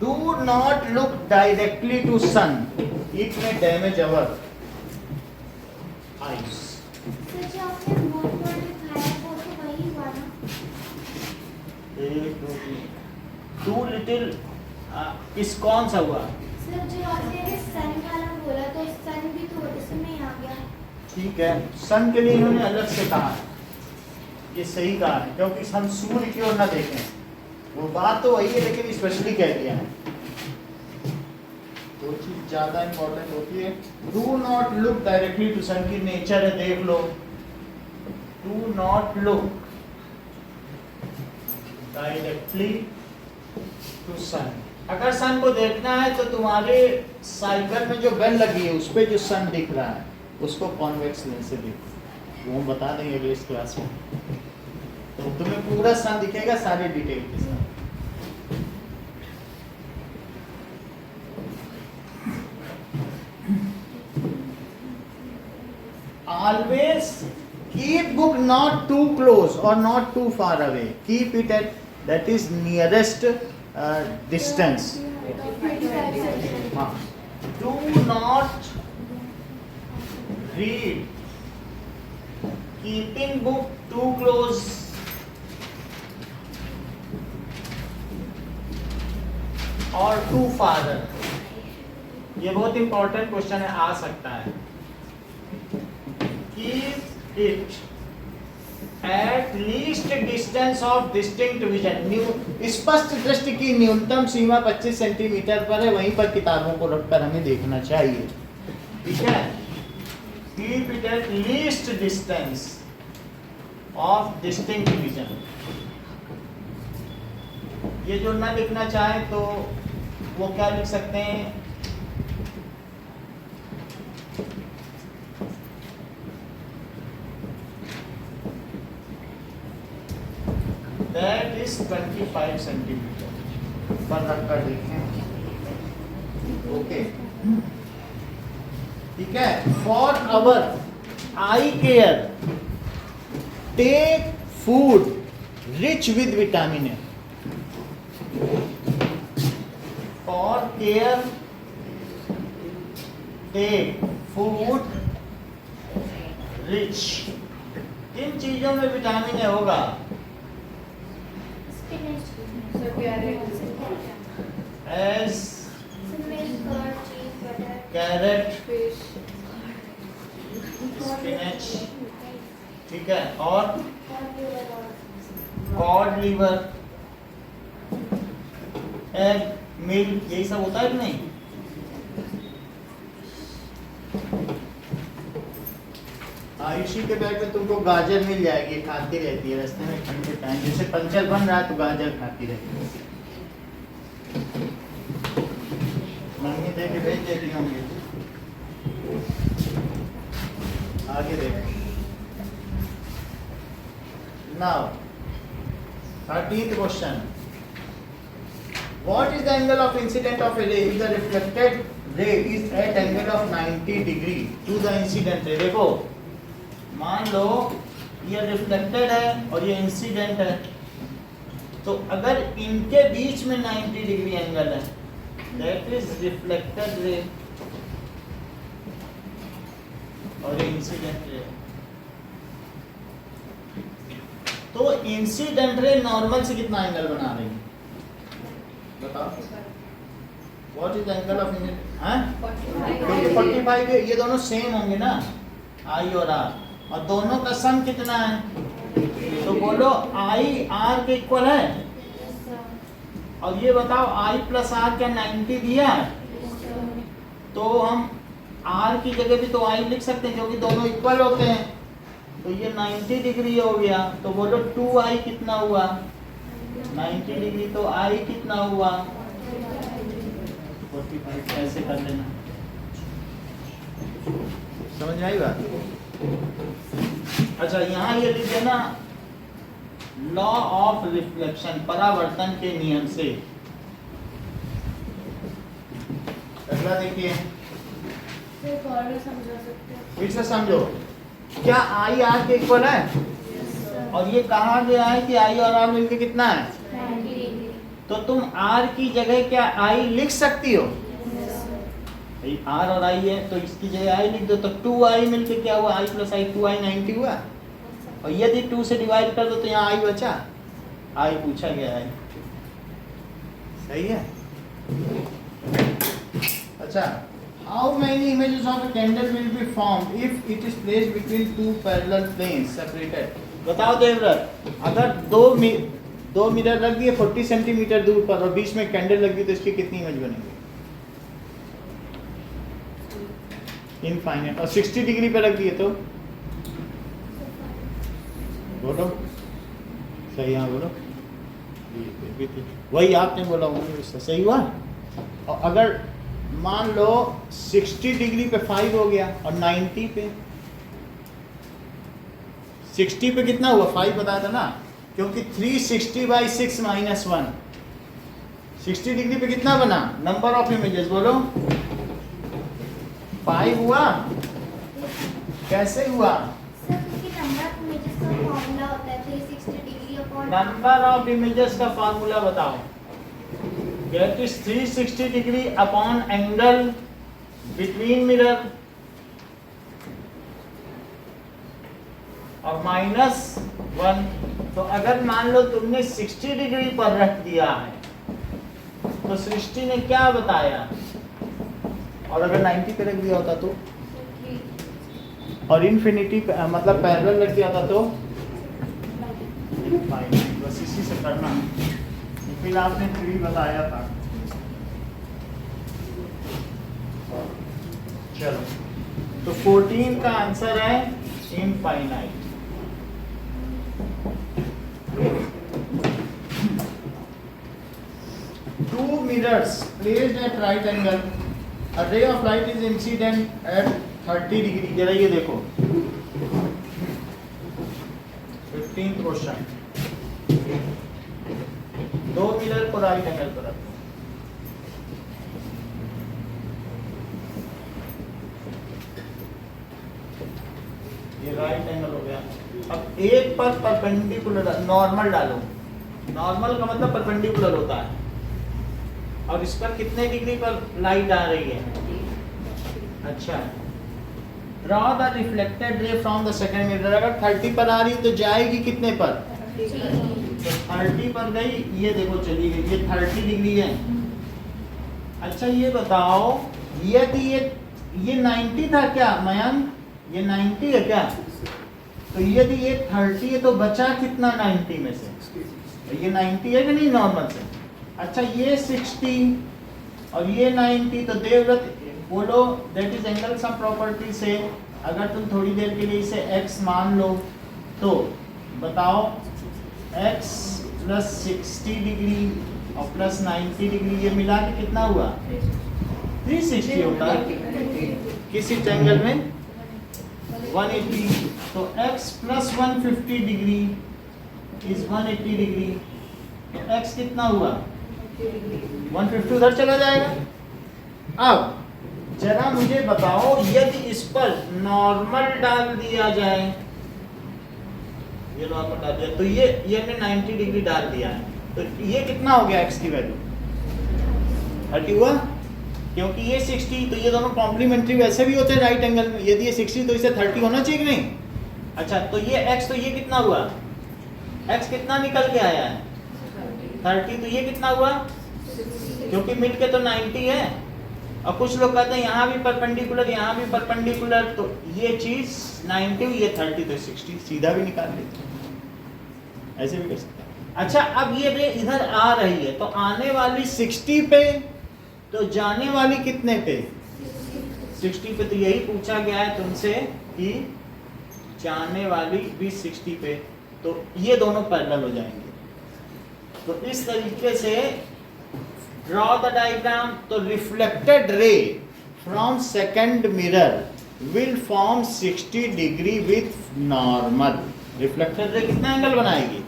Do not look directly to sun, it may damage our eyes. Too little इस कौन सा हुआ? सर जो आपने सन वाला बोला तो सन भी तो इसमें आ गया. ठीक है, सन के लिए इन्होंने अलग से कहा है. ये सही कहा है क्योंकि हम सूर्य की ओर न देखें. वो बात तो वही है लेकिन स्पेशली कह दिया है. दो चीज ज्यादा इंपॉर्टेंट होती है. Do not look directly to sun की नेचर है, देख लो. Do not look directly to sun. अगर सन को देखना है तो तुम्हारे साइकिल में जो बेल लगी है उस पे जो सन दिख रहा है उसको कॉन्वेक्स लेंस से देखो, वो हम बता देंगे अगले इस क्लास में। तो तुम्हें पूरा सन दिखेगा सारे डिटेल के साथ। Always keep book not too close or not too far away. Keep it at that is nearest distance. Do not read keeping book too close or too far. ये बहुत इंपॉर्टेंट क्वेश्चन है, आ सकता है। Keep it at least distance of distinct vision. स्पष्ट दृष्टि की न्यूनतम सीमा 25 सेंटीमीटर पर है, वहीं पर किताबों को रखकर हमें देखना चाहिए, ठीक है। Keep it at least distance of distinct vision. ये जो ना लिखना चाहे तो वो क्या लिख सकते हैं, that is 25 सेंटीमीटर पर रखकर देखें, ओके, ठीक है। For our eye care take food rich with vitamin A. For care take food rich, किन चीजों में विटामिन ए होगा? एस कैरेट, स्पिनच, ठीक है, और कॉड लिवर, एग, मिल्क, यही सब होता है कि नहीं? आयुषी के बैग में तुमको गाजर मिल जाएगी, खाती रहती है रास्ते में ठंडे टाइम, जैसे पंचर बन रहा है तो गाजर खाती रहती है। मम्मी दे के भेज देती होंगी। आगे देखो, now 13th question, what is the angle of incident of a ray if the reflected ray is at angle of 90 degree to the incident ray? देखो, मान लो ये रिफ्लेक्टेड है और ये इंसिडेंट है, तो अगर इनके बीच में 90 डिग्री एंगल है, दैट इज रिफ्लेक्टेड रे और ये इंसिडेंट रे। तो इंसिडेंट रे नॉर्मल से कितना एंगल बना रही है बताओ? What is the angle of incident? 45 है। ये दोनों सेम होंगे ना, आई और आर, और दोनों का सम कितना है? तो बोलो आई आर के इक्वल है। और ये बताओ आई प्लस आर क्या 90 दिया है? तो हम आर की जगह भी तो आई लिख सकते हैं क्योंकि दोनों इक्वल होते हैं। तो ये 90 डिग्री हो गया, तो बोलो 2i कितना हुआ? 90 डिग्री, तो आई कितना हुआ? 45। ऐसे कर लेना, समझ आई बात? अच्छा, यहाँ ये लिख देना लॉ ऑफ रिफ्लेक्शन, परावर्तन के नियम से। अगला देखिए, फिर से समझो, क्या आई आर के इक्वल है? और ये कहा गया है कि आई और आर मिलके कितना है? तो तुम आर की जगह क्या आई लिख सकती हो? आर और आई है तो इसकी जगह आई लिख दो, तो 2i मिलके क्या हुआ? आई प्लस आई, 2i 90 हुआ। और यदि 2 से डिवाइड कर दो तो यहाँ आई बचा, आई पूछा गया है, सही है। अच्छा, how many images of a candle will be formed if it is placed between two parallel planes separated? बताओ देवव्रत, अगर दो मिरर रख दिए 40 सेंटीमीटर दूर पर और बीच में कैंडल लग दी तो इसकी कितनी इमेज बनेगी? इनफाइनाइट। और 60 डिग्री पे रख दिए तो बोलो, सही, यहाँ बोलो। वही आपने बोला होगा, सही हुआ। और अगर मान लो 60 डिग्री पे 5 हो गया और 90 पे 60 पे कितना हुआ 5 बताया था ना, क्योंकि 360/6 - 1 60 डिग्री पे कितना बना नंबर ऑफ इमेजेस बोलो 5 हुआ। कैसे हुआ? सर क्योंकि नंबर ऑफ इमेजेस का फॉर्मूला होता है 360 degree upon number of images का फार्मूला बताओ। That is 360 degree upon angle between mirror और -1। तो अगर मान लो तुमने 60 डिग्री पर रख दिया है तो सृष्टि ने क्या बताया, और अगर 90 पे रख दिया होता तो, और इन्फिनिटी पे मतलब पैरेलल रख दिया था तो बस इसी से करना। फिर आपने 3 बताया था। चलो तो 14 का आंसर है infinite. Two mirrors placed at right angle. A ray of light is incident at 30 degree. जरा ये देखो 15th क्वेश्चन। दो मिरर को राइट एंगल पर रखो। ये राइट एंगल हो गया। अब एक पर परपेंडिकुलर नॉर्मल डालो। नॉर्मल का मतलब परपेंडिकुलर होता है, और इस पर कितने डिग्री पर लाइट आ रही है? अच्छा, draw the reflected ray from the second mirror. अगर 30 पर आ रही तो जाएगी कितने पर? तो 30 पर गई, ये देखो चली गई, ये 30 डिग्री है। अच्छा ये बताओ, यदि ये 90 था क्या मयंक? ये 90 है क्या? तो यदि ये 30 है तो बचा कितना 90 में से? तो ये 90 है कि नहीं नॉर्मल से? अच्छा ये 60 और ये 90, तो देवव्रत बोलो that is angle sum property से अगर तुम थोड़ी देर के लिए इसे x मान लो तो बताओ x प्लस 60 डिग्री और प्लस 90 डिग्री ये मिला के कितना हुआ? 360 होता है। किस एंगल में? 180। तो x plus 150 degree is 180 degree. तो x कितना हुआ? 150 उधर चला जाएगा। अब जरा मुझे बताओ यदि इस पर नॉर्मल डाल दिया जाए, ये नॉर्मल डाल दिया तो ये हमने 90 डिग्री डाल दिया है, तो ये कितना हो गया x की वैल्यू? 30 हुआ, क्योंकि ये 60, तो ये दोनों कॉम्प्लीमेंट्री वैसे भी होते हैं राइट एंगल में। यदि ये 60 तो इसे 30 होना चाहिए कि नहीं? अच्छा तो ये x, तो ये कितना हुआ? x कितना निकल के आया है? 30। तो ये कितना हुआ? क्योंकि मिड के तो 90 है, और कुछ लोग कहते हैं यहाँ भी परपेंडिकुलर यहाँ भी परपेंडिकुलर, तो ये चीज 90 ये 30 तो 60 सीधा भी निकाल लेते हैं, ऐसे भी कर सकते हैं। अच्छा अब ये रे इधर आ रही है तो आने वाली 60 पे, तो जाने वाली कितने पे? 60 पे। तो यही पूछा गया है तुमसे कि जाने वाली भी 60 पे, तो ये दोनों पैरेलल हो जाएंगे। तो इस तरीके से ड्रॉ द डायग्राम। तो reflected ray from second mirror will form 60 degree with normal. Reflected ray कितना एंगल बनाएगी?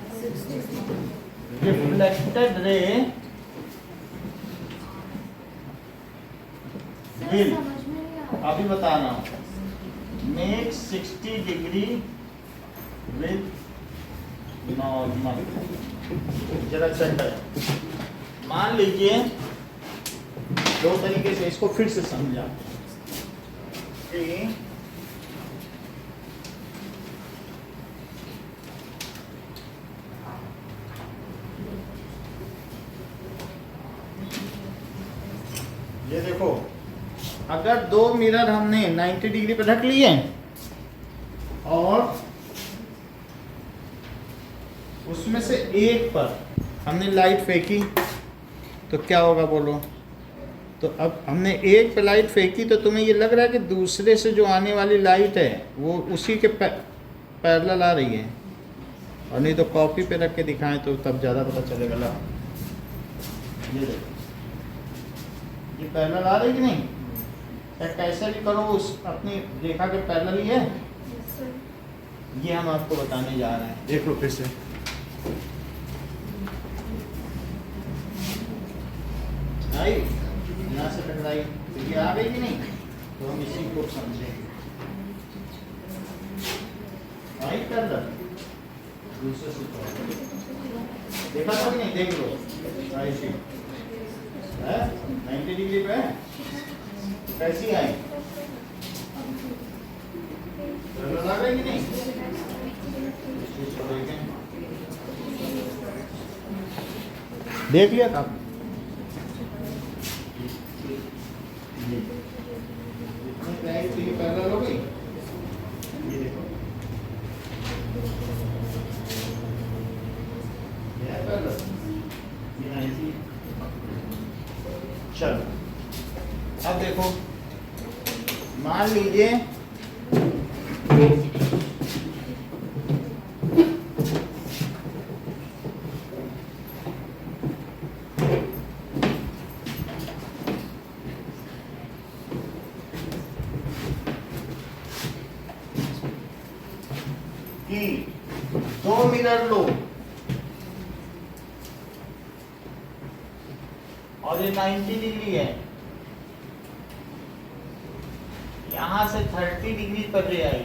रिफ्लेक्टेड रे विल, अभी बता रहा हूं, मेक 60 डिग्री विथ नॉर्मल। जरा सेंटर मान लीजिए, दो तरीके से इसको फिर से समझा कि ये देखो, अगर दो मिरर हमने 90 डिग्री पे रख लिए और उसमें से एक पर हमने लाइट फेंकी तो क्या होगा बोलो? तो अब हमने एक पे लाइट फेंकी तो तुम्हें ये लग रहा है कि दूसरे से जो आने वाली लाइट है वो उसी के पैरेलल आ रही है, और नहीं तो कॉपी पे रख के दिखाएं तो तब ज़्यादा पता चलेगा। ला ये देखो, ये पैरेलल आ रही कि नहीं? या कैसे भी करो उस अपनी रेखा के पैरेलल ही है। Yes, sir. ये हम आपको बताने जा रहे हैं, देख लो फिर से। आई यहाँ से टकराई तो ये आ गई कि नहीं, तो हम इसी को समझेंगे। आई कर लो दूसरे सूत्र देखा था कि नहीं, देख लो। आई सी है 90 डिग्री पे है, कैसी आई? पैरेलल आ गई कि नहीं? इसको देखें, देख लिया था तो ये पैरेलल हो गई। ये देखो ये है पैरेलल, ये ऐसी। चलो अब देखो, मान लीजिए कि दो मिरर लो और ये 90 डिग्री है, यहां से 30 डिग्री पर ले आई।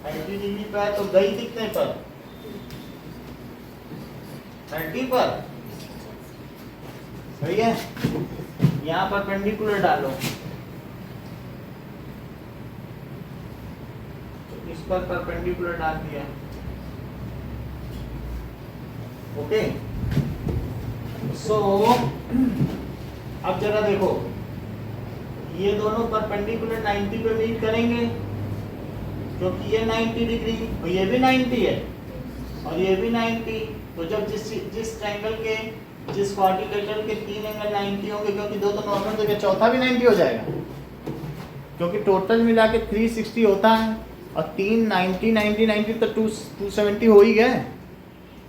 30 डिग्री पर है तो गई कितने पर? 30 पर, सही है। यहाँ परपेंडिकुलर डालो, तो इस पर परपेंडिकुलर डाल दिया। ओके, सो अब जरा देखो, ये दोनों परपेंडिकुलर 90 पे मीट करेंगे, क्योंकि ये 90 डिग्री और ये भी 90 है और ये भी 90। तो जब जिस ट्रायंगल के, जिस क्वाड्रिलेटरल के 3 एंगल 90 होंगे, क्योंकि दो तो नॉर्मल जगह, चौथा भी 90 हो जाएगा, क्योंकि टोटल मिला के 360 होता है और 3 90 90 90 तो 270 हो ही गए।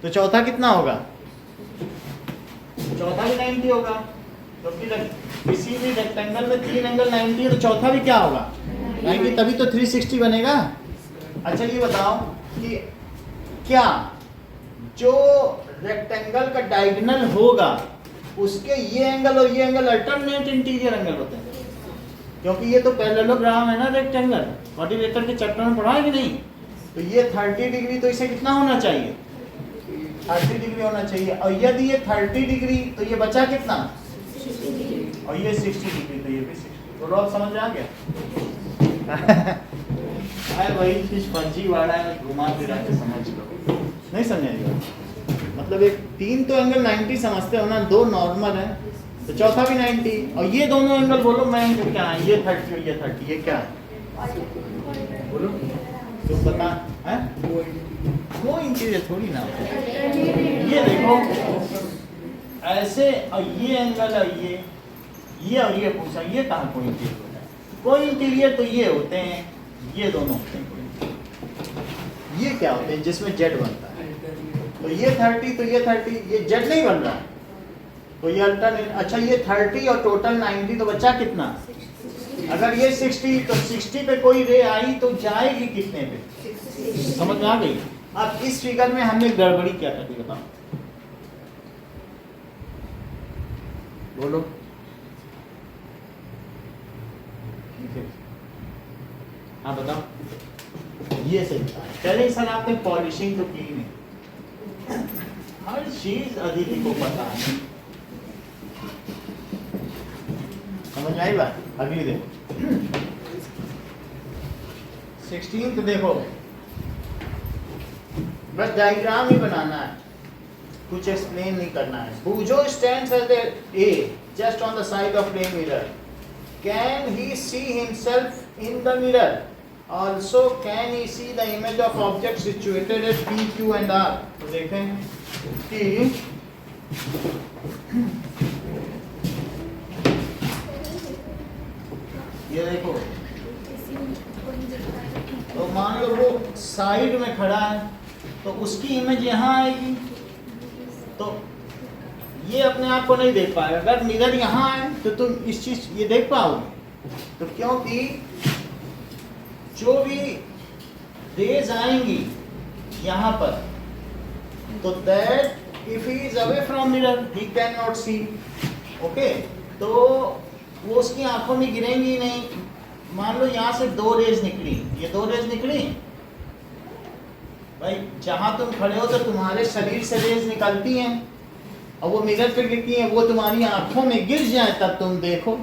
तो चौथा कितना होगा? चौथा भी 90 होगा, क्योंकि किसी भी रेक्टेंगल में 3 एंगल 90 है तो चौथा भी क्या होगा? 90, तभी तो 360 बनेगा। अच्छा ये बताओ कि क्या जो रेक्टेंगल का डायगोनल होगा उसके ये एंगल और ये एंगल अल्टरनेट इंटीरियर एंगल होते हैं, क्योंकि ये तो पैरेललोग्राम है ना रेक्टेंगल, क्वाड्रिलेटरल के चैप्टर में पढ़ा है कि नहीं? तो ये 30 डिग्री, तो इसे कितना होना चाहिए? 30 डिग्री होना चाहिए। और यदि ये 30 डिग्री तो ये बचा कितना? और ये 60 डिग्री, तो ये भी 60। थोड़ा आप समझ आ गया? वही चीज फर्जी वाला है, घुमा फिरा के समझ लो, नहीं समझेगा। मतलब एक 3 तो एंगल 90 समझते हो ना, 2 नॉर्मल है तो चौथा भी 90, और ये दोनों एंगल बोलो मैं इनको क्या है, ये 30 और ये 30, ये क्या है बोलो तो बता है? वो इंटीरियर थोड़ी ना, ये देखो ऐसे, और ये एंगल है, ये और ये पूछा, ये कहाँ कोई इंटीरियर होता है? कोई इंटीरियर तो ये होते हैं, ये दोनों होते हैं। ये क्या होते हैं? जिसमें जेड बनता है, तो ये 30 तो ये 30, ये जेड नहीं बन रहा तो ये अल्टरनेट। अच्छा ये 30 और टोटल 90, तो बचा कितना? अगर ये 60 तो 60 पे कोई रे आई तो जाएगी कितने पे? समझ में आ गई? अब इस फिगर में हमने गड़बड़ी क्या कर दी बताओ, बोलो। हाँ बताओ, ये सही था। पहले सर आपने पॉलिशिंग तो की नहीं, हर चीज अदिति को पता है। समझ आई बात? अगली देखो 16 देखो, बस डायग्राम ही बनाना है, कुछ एक्सप्लेन नहीं करना है। Bujo stands at the A, just on the side of plane mirror. Can he see himself in the mirror? Also, can he see the image of object situated at P, Q and R? तो देखें कि ये देखो, तो मान लो वो साइड में खड़ा है तो उसकी इमेज यहाँ आएगी, तो ये अपने आप को नहीं देख पाएगा। अगर मिरर यहाँ है तो तुम इस चीज ये देख पाओगे, तो क्योंकि जो भी रेज आएंगी यहाँ पर, तो that if he is away from mirror he can not see. Okay, तो वो उसकी आंखों में गिरेंगी ही नहीं। मान लो यहाँ से 2 रेज निकली, ये 2 रेज निकली भाई, जहां तुम खड़े हो तो तुम्हारे शरीर से रेज निकलती हैं और वो मिरर पे गिरती हैं, वो तुम्हारी आंखों में गिर जाए तब तुम देखो।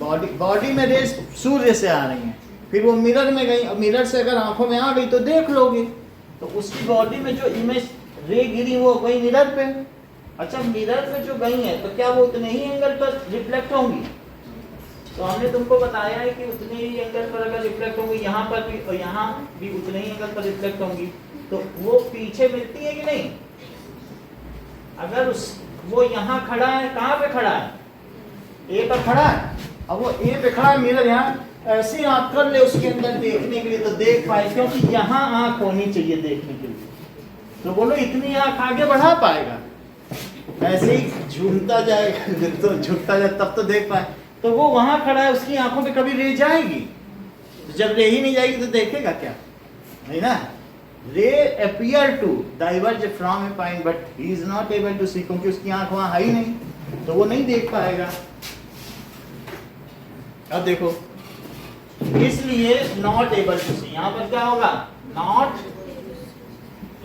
बॉडी में रेज सूर्य से आ रही हैं, फिर वो मिरर में गई, और मिरर से अगर आंखों में आ गई तो देख लोगे। तो उसकी बॉडी में जो इमेज रे गिरी वो गई मिरर पे। अच्छा, मिरर पे जो गई है तो क्या वो उतने ही एंगल पर रिफ्लेक्ट होंगी? तो हमने तुमको बताया है कि उतने ही एंगल पर अगर रिफ्लेक्ट होंगी, यहाँ पर भी और यहाँ भी उतने ही एंगल पर रिफ्लेक्ट होंगी, तो वो पीछे मिलती है कि नहीं? अगर वो यहाँ खड़ा है, कहाँ पे खड़ा है? ए पर खड़ा है, अब वो ए पे खड़ा है, मिरर यहाँ ऐसी आंख कर ले उसके अंदर देखने के लिए तो देख पाए, क्योंकि यहाँ आंख होनी चाहिए देखने के लिए। तो बोलो इतनी आंख आगे बढ़ा पाएगा? ऐसे ही झूमता जाएगा तो झुकता जाए तब तो देख पाए। तो वो वहां खड़ा है, उसकी आंखों पे कभी रे जाएगी? तो जब रे ही नहीं जाएगी तो देखेगा क्या? नहीं ना। Ray appear to diverge from a point but he is not able to see, क्योंकि उसकी आंख वहां है ही नहीं, तो वो नहीं देख पाएगा। अब देखो, इसलिए नॉट एबल टू सी, यहां पर क्या होगा? नॉट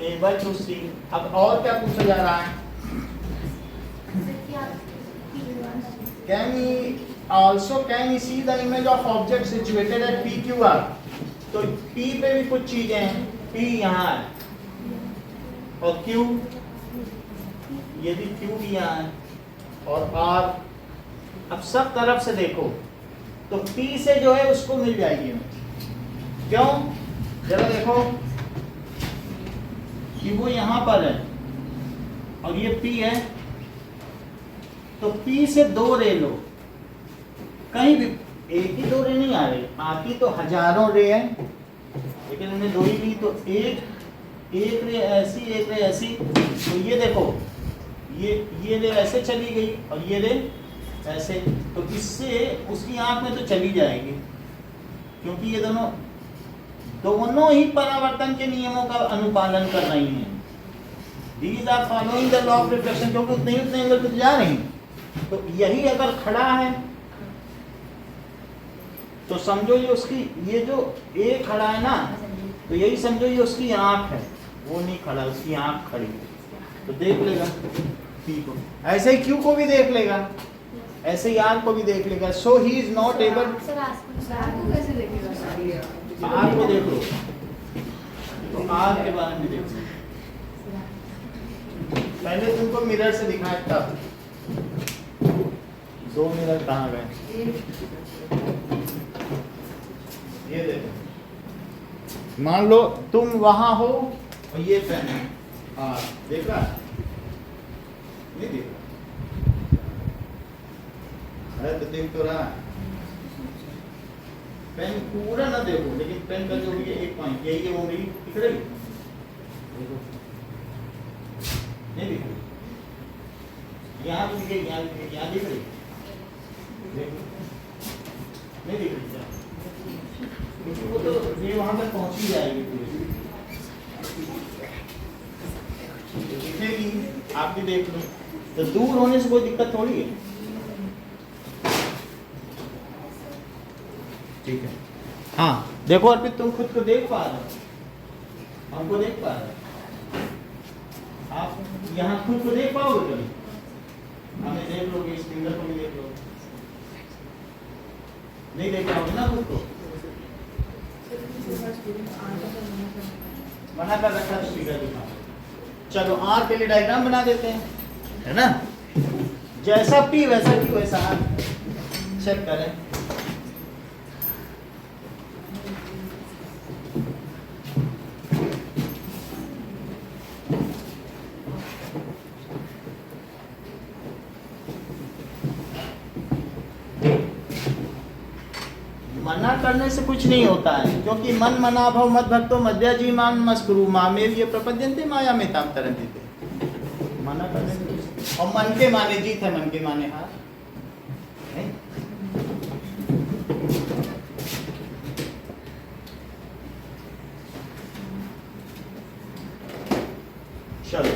एबल टू सी। अब और क्या पूछा जा रहा है? Can we see the image of object situated at PQR? तो P पे भी कुछ चीजें हैं, P यहाँ है और Q, ये भी Q भी यहाँ है और R। अब सब तरफ से देखो तो P से जो है उसको मिल जाएगी। क्यों? जरा देखो कि वो यहाँ पर है और ये P है, तो P से 2 रे लो, कहीं भी एक ही 2 रे नहीं आ रहे, आती तो हजारों रे है, लेकिन हमने 2 ही ली, तो एक रे ऐसी, एक रे ऐसी। तो ये देखो, ये रे ऐसे चली गई और ये रे ऐसे, तो इससे उसकी आंख में तो चली जाएगी, क्योंकि ये दोनों ही परावर्तन के नियमों का अनुपालन कर रही हैं। These are following the law of reflection, क्योंकि उतने एंगल पे जा रही। तो यही अगर खड़ा है तो समझो ये उसकी, ये जो ए खड़ा है ना, तो यही समझो ये उसकी आंख है, वो नहीं खड़ा, उसकी आंख खड़ी है, तो देख लेगा पी को। ऐसे ही क्यू को भी देख लेगा, ऐसे ही आर को भी देख लेगा। So he is not able. R को देख लो, तो आर के बारे में देखो, पहले तुमको मिरर से दिखाया तब। 2 मिरर कहाँ गए? ये देखो, मान लो तुम वहां हो और ये पेन है, हाँ देख रहा? नहीं देख रहा? अरे तो देख तो रहा। पेन पूरा ना देखो, लेकिन पेन का जो भी है 1 पॉइंट, यही है वो मेरी दिख रही? नहीं दिख रही? यहाँ भी दिख रही, यहाँ दिख रही? नहीं दिख रही? वो तो ये वहां तक पहुंच ही जाएगी पूरी, दिखेगी, आप भी देख लो। तो दूर होने से कोई दिक्कत थोड़ी है। ठीक है, हाँ देखो अर्पित, तुम खुद को देख पा रहे हो, हमको देख पा रहे हो, आप यहाँ खुद को देख पाओगे कभी? हमें देख लोगे, इस फिंगर को भी देख लो, नहीं देख पाओगे ना खुद को? बना कर रखा तो फिगर दिखा। चलो आर के लिए डायग्राम बना देते हैं, है ना? जैसा पी वैसा क्यू वैसा आर। चेक करें। मना करने से कुछ नहीं होता है, क्योंकि मन मना भव मद भक्तो मद्याजी माम मस्कुरु मामेव ये प्रपद्यन्ते माया में ताम तरन्ति ते। मना करने से कुछ, और मन के माने जीत है, मन के माने हार नहीं? चलो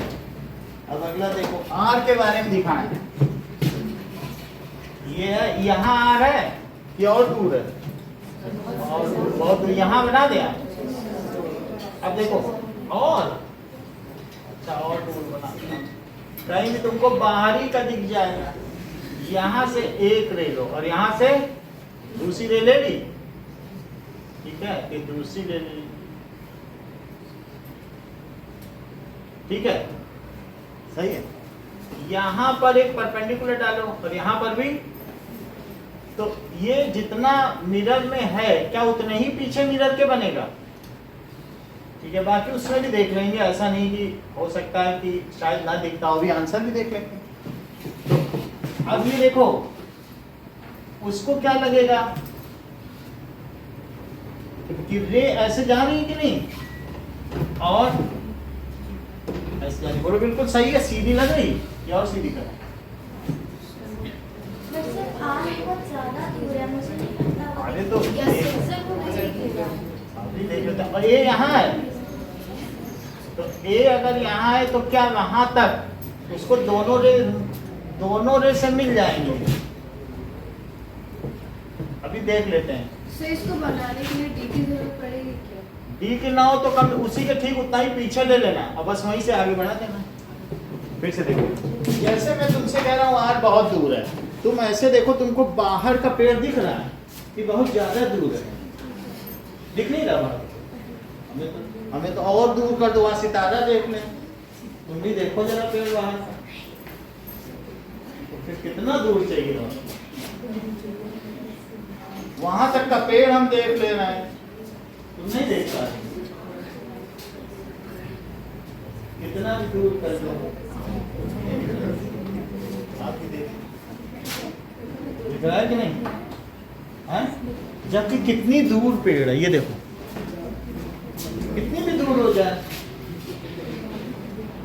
अब अगला देखो, आर के बारे में दिखाएं। ये है, यहाँ आर है कि और दूर है? और दूर, बहुत दूर। यहाँ बना दिया। अब देखो और अच्छा और दूर बना दिया। कहीं भी तुमको बाहरी का दिख जाएगा। यहाँ से एक ले लो और यहाँ से दूसरी ले ली, ठीक है, फिर दूसरी ले ली, ठीक है, सही है। यहाँ पर एक परपेंडिकुलर डालो और यहाँ पर भी, तो ये जितना मिरर में है क्या उतने ही पीछे मिरर के बनेगा, ठीक है। बाकी उसमें भी देख लेंगे, ऐसा नहीं कि हो सकता है कि शायद ना दिखता हो, भी आंसर भी देख लेंगे। तो अब ये देखो उसको क्या लगेगा कि रे ऐसे जा रही है कि नहीं, और ऐसे जा रही, बोलो बिल्कुल सही है, सीधी लग रही या और सीधी करें? वैसे आर बहुत ज्यादा दूर है, मुझे नहीं लगता। अरे तो अभी देख लेते हैं। और ये यहाँ है, तो ए अगर यहाँ है तो क्या वहां तक उसको दोनों रे से मिल जाएंगे। अभी देख लेते हैं। सो इसको बनाने के लिए डी की जरूरत पड़ेगी क्या? डी की ना हो तो कम उसी के ठीक उतना ही पीछे ले लेना और बस वहीं से आगे बढ़ा देना। फिर से देखो, जैसे मैं तुमसे कह रहा हूँ आर बहुत दूर है, तुम ऐसे देखो, तुमको बाहर का पेड़ दिख रहा है कि बहुत ज्यादा दूर है, दिख नहीं रहा बाहर। हमें तो और दूर कर दो, वहां सितारा देख लें। तुम भी देखो जरा पेड़ बाहर का, तो फिर कितना दूर चाहिए वहां तक का पेड़ हम देख ले रहे हैं, तुम नहीं देख पा रहे। कितना भी दूर कर दो आप ही देख, दिख रहा है कि नहीं है? जबकि कितनी दूर पेड़ है, ये देखो कितनी भी दूर हो जाए,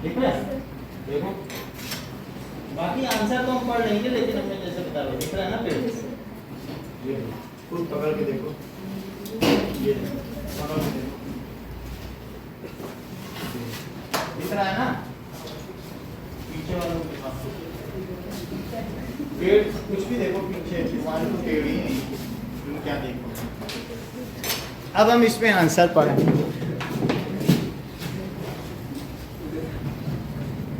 दिख रहा है? देखो बाकी आंसर तो हम पढ़ लेंगे, लेकिन हमने जैसे बता रहे, दिख रहा है ना पेड़? ये खुद पकड़ के देखो, ये पकड़ के देखो, दिख रहा है ना? पीछे वालों के पास पेड़ कुछ भी देखो, पीछे तुम्हारे तो पेड़ ही नहीं, तुम क्या देखो। अब हम इसमें आंसर पढ़ेंगे।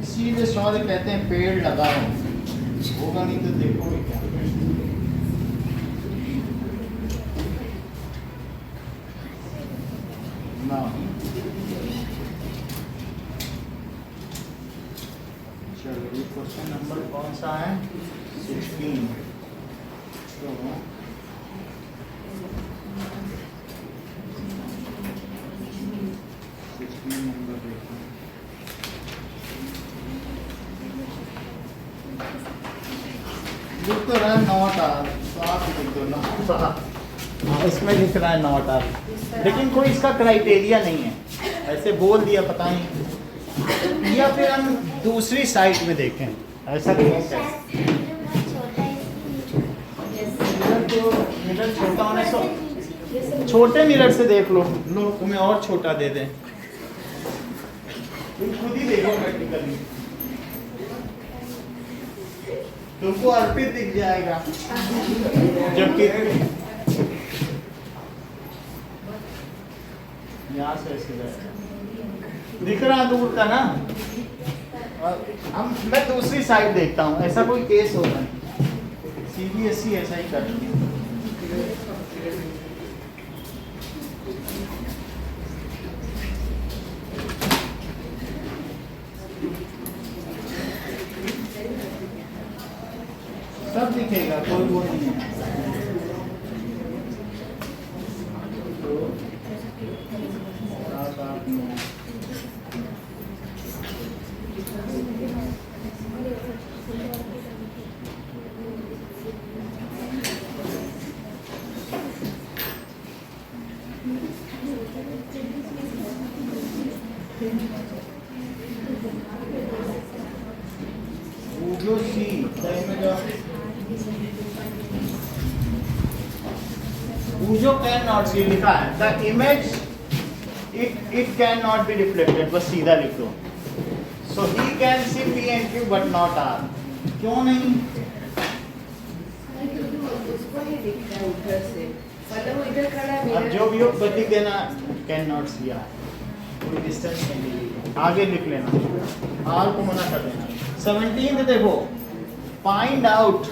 इसीलिए शौर्य कहते हैं पेड़ लगाओ, होगा नहीं तो देखोगे क्या। ना चलो ये क्वेश्चन नंबर कौन सा है? 16। तो 16 नंबर देखो, लिख तो रहा है नॉट आर, तो आप लिख दो नॉट आर। हाँ इसमें लिख रहा है नॉट आर, लेकिन कोई इसका क्राइटेरिया नहीं है, ऐसे बोल दिया पता नहीं, या फिर हम दूसरी साइट में देखें, ऐसा भी हो सकता है। मिरर छोटा होने से, छोटे मिरर से देख लो, लो तुम्हें और छोटा दे दें, तुम खुद ही देखो प्रैक्टिकली, तुमको अर्पित दिख जाएगा, जबकि यहाँ से ऐसे जाएगा, दिख रहा दूर का ना। मैं दूसरी साइड देखता हूँ, ऐसा कोई केस होता है, CBSE ऐसा ही करती है। सब दिखेगा, कोई वो नहीं है। Bujo see the image of Bujo cannot see लिखा है the image it cannot be reflected बस सीधा लिख दो so he can see P and Q but not R क्यों नहीं उसको नहीं दिखता है उधर से मतलब वो इधर खड़ा है अब जो भी हो प्रतीक देना कैन नॉट सी आर कोई डिस्टेंस नहीं आगे लिख लेना आर को मना कर देना 17 देखो find out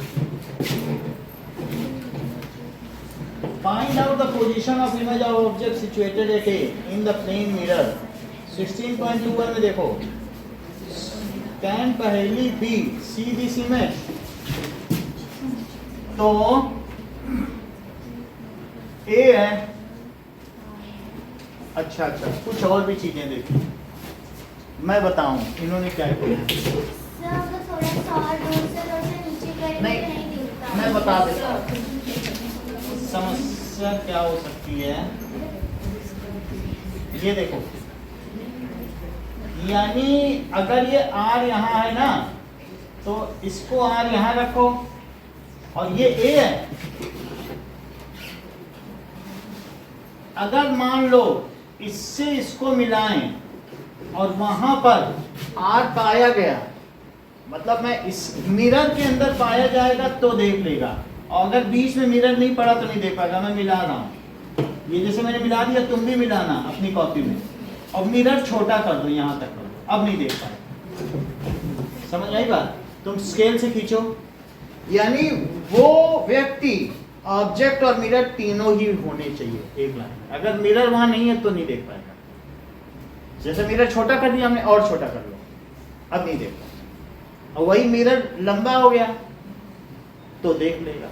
the position of image of object situated at A in the plane mirror 16.21 में देखो कैन पहली बी सी दिस इमेज तो ए है अच्छा कुछ और भी चीजें देखिए मैं बताऊं इन्होंने क्या किया सर अगर थोड़ा सा और दूर से नीचे करेंगे नहीं, तो नहीं दिखता। मैं बता देता हूं समस्या क्या हो सकती है ये देखो यानी अगर ये आर यहाँ है ना तो इसको आर यहाँ रखो और ये ए है अगर मान लो इससे इसको मिलाएं और वहां पर आर पाया गया मतलब मैं इस मिरर के अंदर पाया जाएगा तो देख लेगा और अगर बीच में मिरर नहीं पड़ा तो नहीं देख पाएगा मैं मिला रहा हूं ये जैसे मैंने मिला दिया तुम भी मिलाना अपनी कॉपी में और मिरर छोटा कर दो यहां तक कर दो अब नहीं देख पाएगा समझ आई बात तुम स्केल से खींचो यानी वो व्यक्ति ऑब्जेक्ट और मिरर तीनों ही होने चाहिए एक लाइन अगर मिरर वहां नहीं है तो नहीं देख पाएगा जैसे मिरर छोटा कर दिया हमने और छोटा कर लो अब नहीं देख पाएगा और वही मिरर लंबा हो गया तो देख लेगा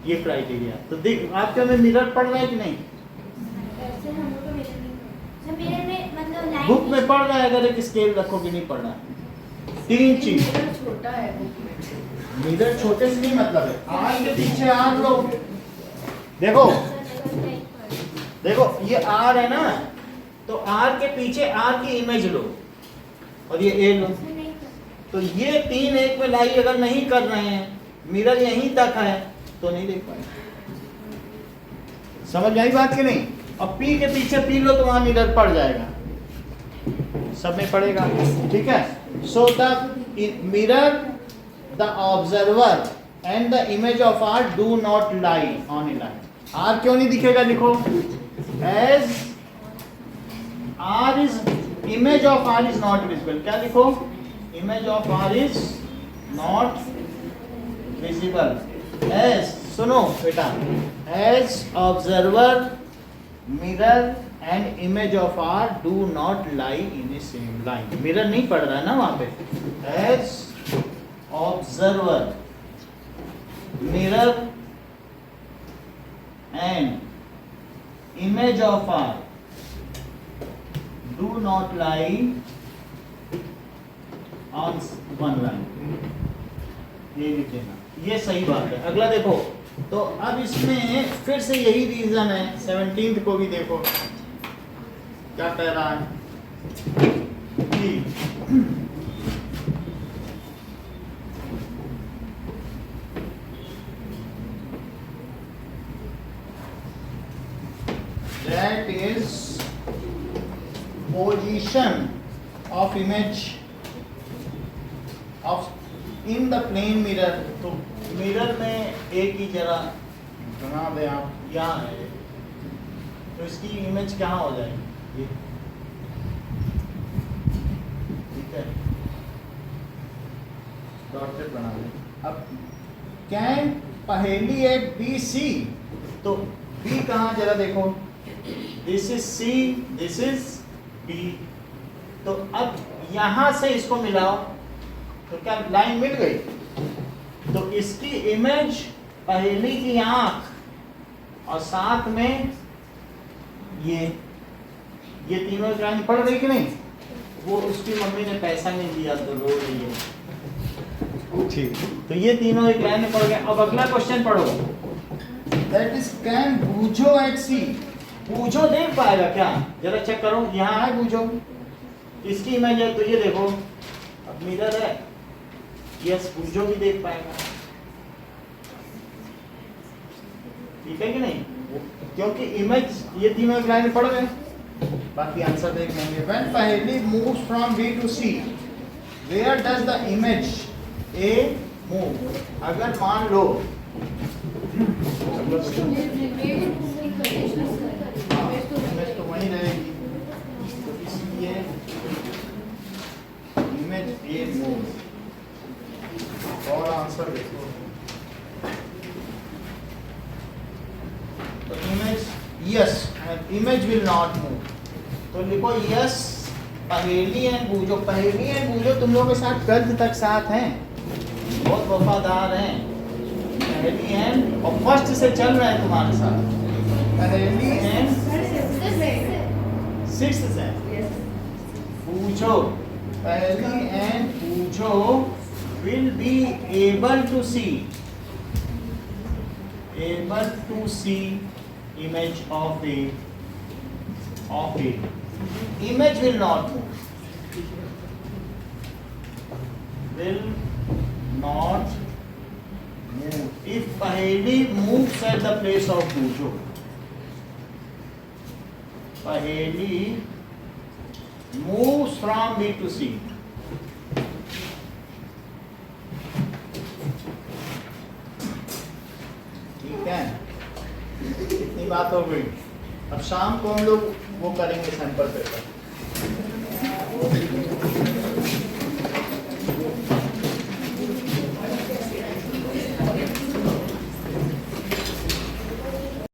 ये क्राइटेरिया तो देख आपके में मिरर पड़ रहा है कि नहीं ऐसे हम लोग को मिरर नहीं पड़ा। सर मिरर में मतलब लाइन बुक में पड़ रहा है अगर एक स्केल रखोगे नहीं पड़ रहा है तीन चीज मिरर छोटा है बुक में मिरर छोटे से नहीं मतलब है आर के पीछे आर लो देखो देखो ये आर है ना तो आर के पीछे आर की इमेज लो और ये ए लो तो ये तीन एक में लाई अगर नहीं कर रहे हैं मिरर यहीं तक है तो नहीं देख पाए समझ आई बात कि नहीं अब पी के पीछे पी लो तो वहां मिरर पड़ जाएगा सब में पड़ेगा ठीक है so the mirror the observer and the image of R do not lie on a line R क्यों नहीं दिखेगा लिखो as R is image of R is not visible क्या लिखो image of R is not visible as सुनो बेटा as observer mirror and image of R do not lie in a same line mirror नहीं पड़ रहा है ना वहां पे as observer mirror and image of R do not lie on one line ये लिख देना ये सही बात है अगला देखो तो अब इसमें फिर से यही रीजन है 17th को भी देखो क्या कह रहा है कि that is position of image of in the plane mirror तो मिरर में एक ही जरा बना दे आप यहाँ है तो इसकी इमेज कहाँ हो जाएगी ये ठीक है डॉटेड बना दे अब कैन पहेली एट बी सी तो बी कहाँ जरा देखो this is C this is B तो अब यहां से इसको मिलाओ तो क्या लाइन मिल गई तो इसकी इमेज पहली की आंख और साथ में ये तीनों लाइन पढ़ रही कि नहीं वो उसकी मम्मी ने पैसा नहीं दिया तो रो रही है ठीक तो ये तीनों एक लाइन में पढ़ गए अब अगला क्वेश्चन पढ़ो दैट इज कैन बूझो एट सी बूझो देख पाएगा क्या जरा चेक करो यहाँ है बूझो इसकी इमेज है तो ये देखो, अब मिरर है, यस पूजो भी देख पाएगा, ठीक है कि नहीं? क्योंकि इमेज ये तीनों एक लाइन में पढ़ गए, बाकी आंसर देख लेंगे। When Paheli moves from B to C, where does the image A move? अगर मान लो इमेज तो वहीं रहेगी, तो इसलिए इमेज A moves। और आंसर देखो, तो image yes image will not move, तो लिखो यस पहेली एंड बूझो। पहेली एंड बूझो तुम लोगों के साथ 12th तक साथ हैं, बहुत वफादार हैं। पहेली एंड और फर्स्ट से चल रहे हैं तुम्हारे साथ। पहेली एंड 6th से बूझो, पहेली एंड बूझो will be able to see image of it. Image will not move. Will not move. If Paheli moves at the place of Bujo. Paheli moves from B to C. ठीक है, इतनी बात हो गई। अब शाम को हम लोग वो करेंगे सैंपल पेपर।